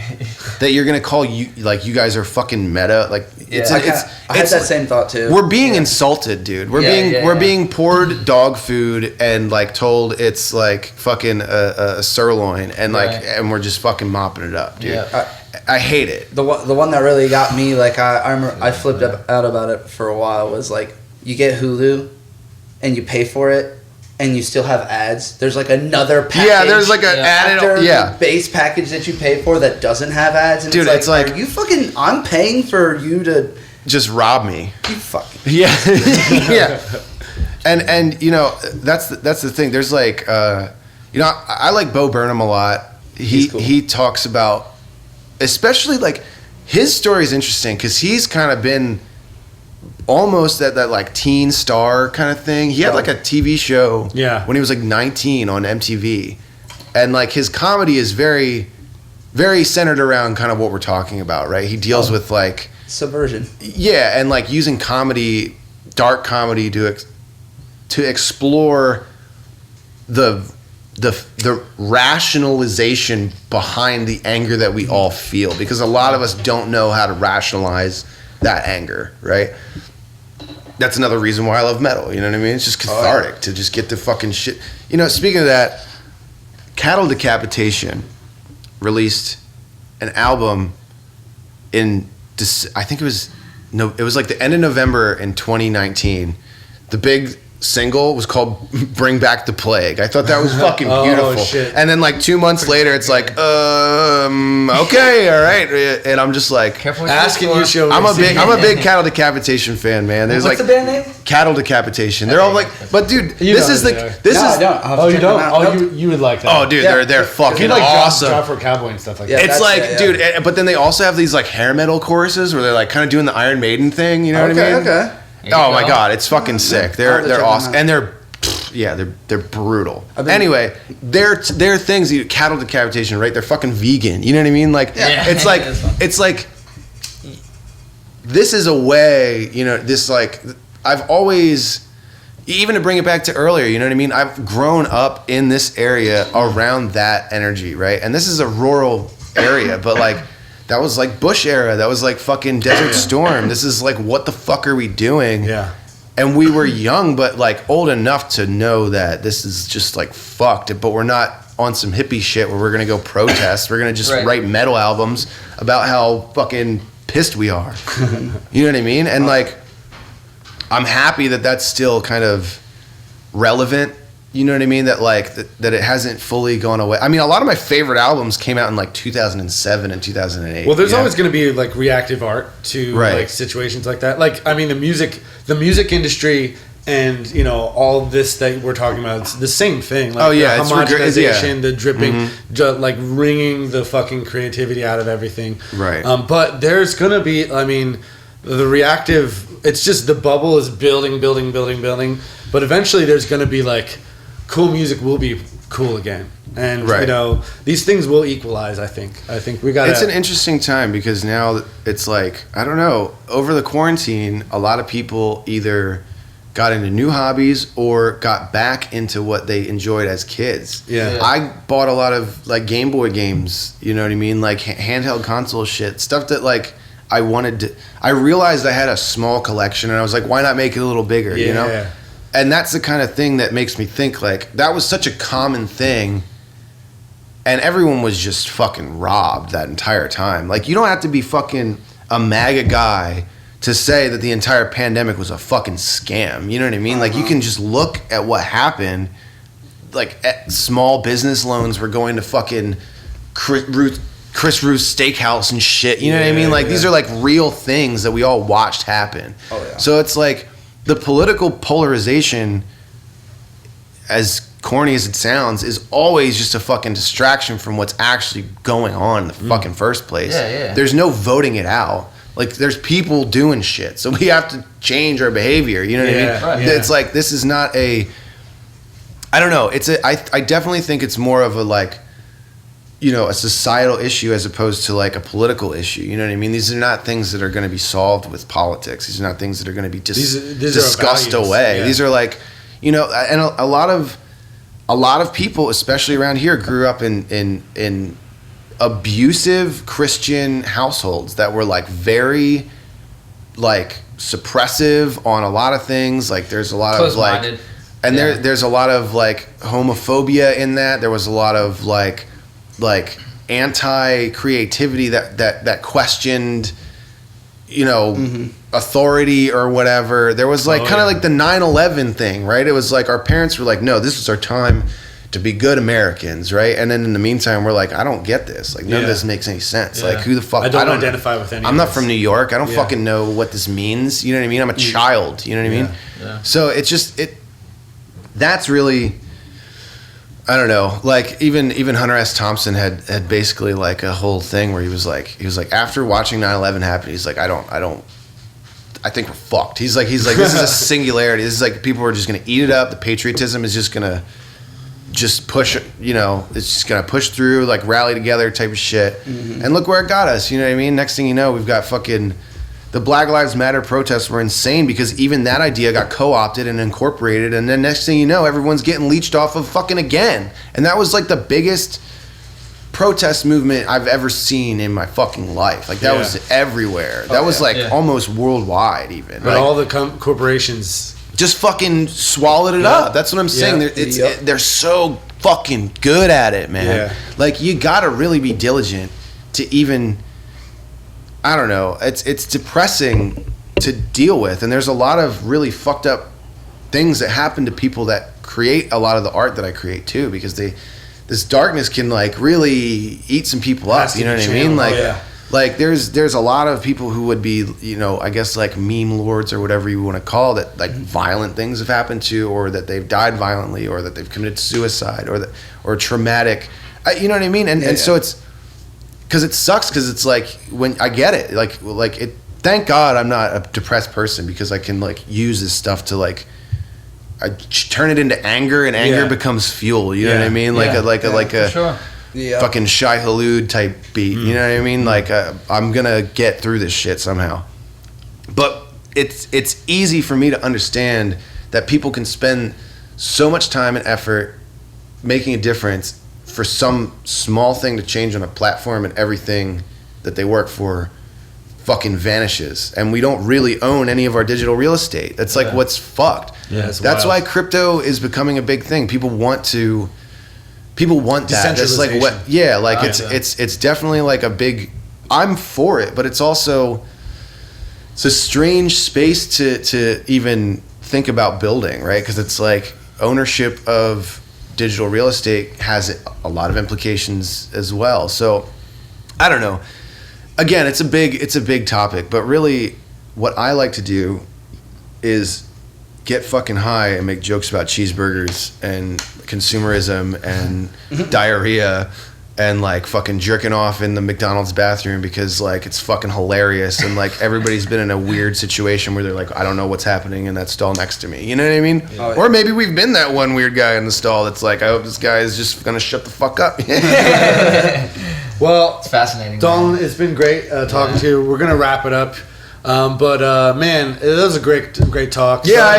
that you're gonna call you guys are fucking meta. Like I had that same thought too. We're being insulted, dude. We're being poured dog food and like told it's like fucking a sirloin and like and we're just fucking mopping it up, dude. Yeah. I hate it. The one that really got me, like I remember I flipped out about it for a while, was like, you get Hulu and you pay for it and you still have ads. There's like another package. Yeah, there's like an added the base package that you pay for that doesn't have ads. And dude, it's like are you fucking, I'm paying for you to just rob me. You fucking yeah. And you know, that's the thing. There's like you know, I like Bo Burnham a lot. He talks about, especially like his story is interesting because he's kind of been almost at that like teen star kind of thing. He had like a TV show when he was like 19 on MTV, and like his comedy is very, very centered around kind of what we're talking about, right? He deals with like subversion. Yeah, and like using comedy, dark comedy, to explore the rationalization behind the anger that we all feel, because a lot of us don't know how to rationalize that anger, right? That's another reason why I love metal, you know what I mean? It's just cathartic to just get the fucking shit. You know, speaking of that, Cattle Decapitation released an album in, I think it was like the end of November in 2019. The big single was called Bring Back the Plague. I thought that was fucking beautiful. Shit. And then like 2 months later, it's like, okay, all right. And I'm just like, asking you, show. I'm a big Cattle Decapitation fan, man. There's What's like the band name? Cattle Decapitation. They're all like, but dude, this is I don't. Oh, you don't? Oh, you would like that. Oh, dude, they're fucking you like awesome. Job for Cowboy and stuff like Yeah. that. It's like, yeah. dude, but then they also have these like hair metal choruses where they're like kind of doing the Iron Maiden thing. You know what I mean? Okay. Oh my god, it's fucking sick. They're check them awesome, out. and they're brutal. Anyway, their things, Cattle Decapitation, right? They're fucking vegan. You know what I mean? Like, it's like this is a way. You know, this like I've always. Even to bring it back to earlier, you know what I mean? I've grown up in this area around that energy, right? And this is a rural area, but like that was like Bush era. That was like fucking Desert Storm. This is like, what the fuck are we doing? Yeah. And we were young, but like old enough to know that this is just like fucked. But we're not on some hippie shit where we're gonna go protest. We're gonna just write metal albums about how fucking pissed we are. You know what I mean? And like, I'm happy that that's still kind of relevant. You know what I mean? That like that it hasn't fully gone away. I mean, a lot of my favorite albums came out in like 2007 and 2008. Well, there's always going to be like reactive art to like situations like that. Like, I mean, the music industry, and you know, all this that we're talking about, it's the same thing. Like, the homogenization, the dripping, like wringing the fucking creativity out of everything. Right. But there's going to be, I mean, the reactive. It's just the bubble is building. But eventually, there's going to be like, cool music will be cool again, and you know, these things will equalize. I think we got. It's an interesting time because now it's like, I don't know. Over the quarantine, a lot of people either got into new hobbies or got back into what they enjoyed as kids. Yeah. I bought a lot of like Game Boy games. You know what I mean? Like handheld console shit, stuff that like I wanted to. I realized I had a small collection, and I was like, why not make it a little bigger? Yeah. You know. And that's the kind of thing that makes me think like that was such a common thing, and everyone was just fucking robbed that entire time. Like, you don't have to be fucking a MAGA guy to say that the entire pandemic was a fucking scam. You know what I mean? Like, you can just look at what happened. Like, small business loans were going to fucking Chris Ruth's Steakhouse and shit. You know what I mean? Like, these are like real things that we all watched happen. Oh, yeah. So it's like, the political polarization, as corny as it sounds, is always just a fucking distraction from what's actually going on in the fucking first place. Yeah. There's no voting it out. Like, there's people doing shit, so we have to change our behavior. You know what I mean? Right. It's like, this is not a. I don't know. I definitely think it's more of a like, you know, a societal issue as opposed to like a political issue. You know what I mean? These are not things that are going to be solved with politics. These are not things that are going to be just discussed away. Yeah. These are like, you know, and a lot of people, especially around here, grew up in abusive Christian households that were like very like suppressive on a lot of things. Like, there's a lot of like, and there's a lot of like homophobia in that. There was a lot of like anti-creativity that questioned, you know, authority or whatever. There was like kind of like the 9/11 thing, right? It was like our parents were like, no, this is our time to be good Americans, right? And then in the meantime, we're like, I don't get this. Like, none of this makes any sense. Like, who the fuck? I don't identify with any. I'm not from New York. I don't fucking know what this means. You know what I mean? I'm a child. You know what I mean? Yeah. So it's just that's really. I don't know. Like, even Hunter S. Thompson had basically like a whole thing where he was like after watching 9/11 happen, he's like, I think we're fucked. He's like this is a singularity. This is like people are just gonna eat it up. The patriotism is just gonna push. You know, it's just gonna push through, like rally together type of shit. And look where it got us. You know what I mean? Next thing you know, we've got fucking the Black Lives Matter protests were insane because even that idea got co-opted and incorporated, and then next thing you know, everyone's getting leached off of fucking again. And that was like the biggest protest movement I've ever seen in my fucking life. Like that was everywhere. That was like almost worldwide even. But like, all the corporations just fucking swallowed it up. That's what I'm saying. They're so fucking good at it, man. Yeah. Like you gotta really be diligent to even, I don't know, it's depressing to deal with, and there's a lot of really fucked up things that happen to people that create a lot of the art that I create too, because this darkness can like really eat some people up, you know what I mean? Like like there's a lot of people who would be, you know, I guess like meme lords or whatever you want to call it, like violent things have happened to, or that they've died violently, or that they've committed suicide, or traumatic, you know what I mean? And so it's, because it sucks, because it's like, when I get it, like it, thank God I'm not a depressed person, because I can like use this stuff to like, I turn it into anger, and anger becomes fuel, you know what I mean? Like a sure. fucking Shai Hulud type beat, you know what I mean? Like I'm gonna get through this shit somehow. But it's easy for me to understand that people can spend so much time and effort making a difference for some small thing to change on a platform, and everything that they work for fucking vanishes, and we don't really own any of our digital real estate. That's like what's fucked. That's why crypto is becoming a big thing. People want that. It's like what? Yeah, like it's definitely like a big. I'm for it, but it's also, it's a strange space to even think about building, right? Because it's like ownership of digital real estate has a lot of implications as well. So I don't know. Again, it's a big topic, but really what I like to do is get fucking high and make jokes about cheeseburgers and consumerism and diarrhea and like fucking jerking off in the McDonald's bathroom because like it's fucking hilarious, and like everybody's been in a weird situation where they're like, I don't know what's happening in that stall next to me, you know what I mean? Or maybe we've been that one weird guy in the stall that's like, I hope this guy is just gonna shut the fuck up. Well, it's fascinating, Dalton, it's been great talking to you. We're gonna wrap it up, but man, it was a great talk. Yeah, I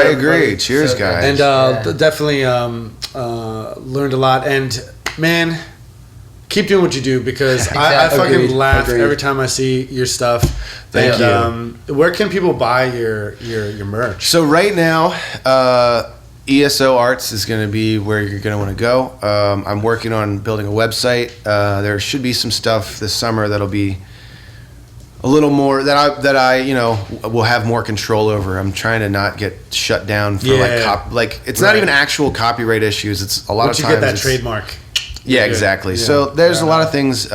agree. Cheers, guys. And definitely learned a lot. And man, keep doing what you do, because I fucking laugh every time I see your stuff. Thank you. Where can people buy your merch? So right now, ESO Arts is going to be where you're going to want to go. I'm working on building a website. There should be some stuff this summer that'll be a little more that I you know will have more control over. I'm trying to not get shut down for it's not even actual copyright issues. It's a lot of times you get that trademark. Yeah, exactly. Yeah. So there's a lot of things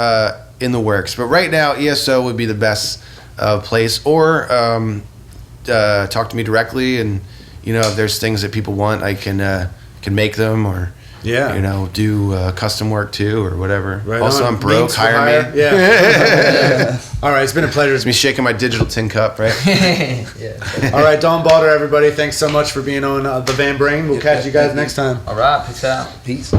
in the works, but right now ESO would be the best place, or talk to me directly, and you know if there's things that people want, I can make them, or you know do custom work too, or whatever. Right also, I'm broke. Hire me. Yeah. All right, it's been a pleasure. It's me shaking my digital tin cup, right? All right, Dalton Bauder, everybody. Thanks so much for being on the Van Brain. We'll catch you guys next time. All right, peace out. Peace.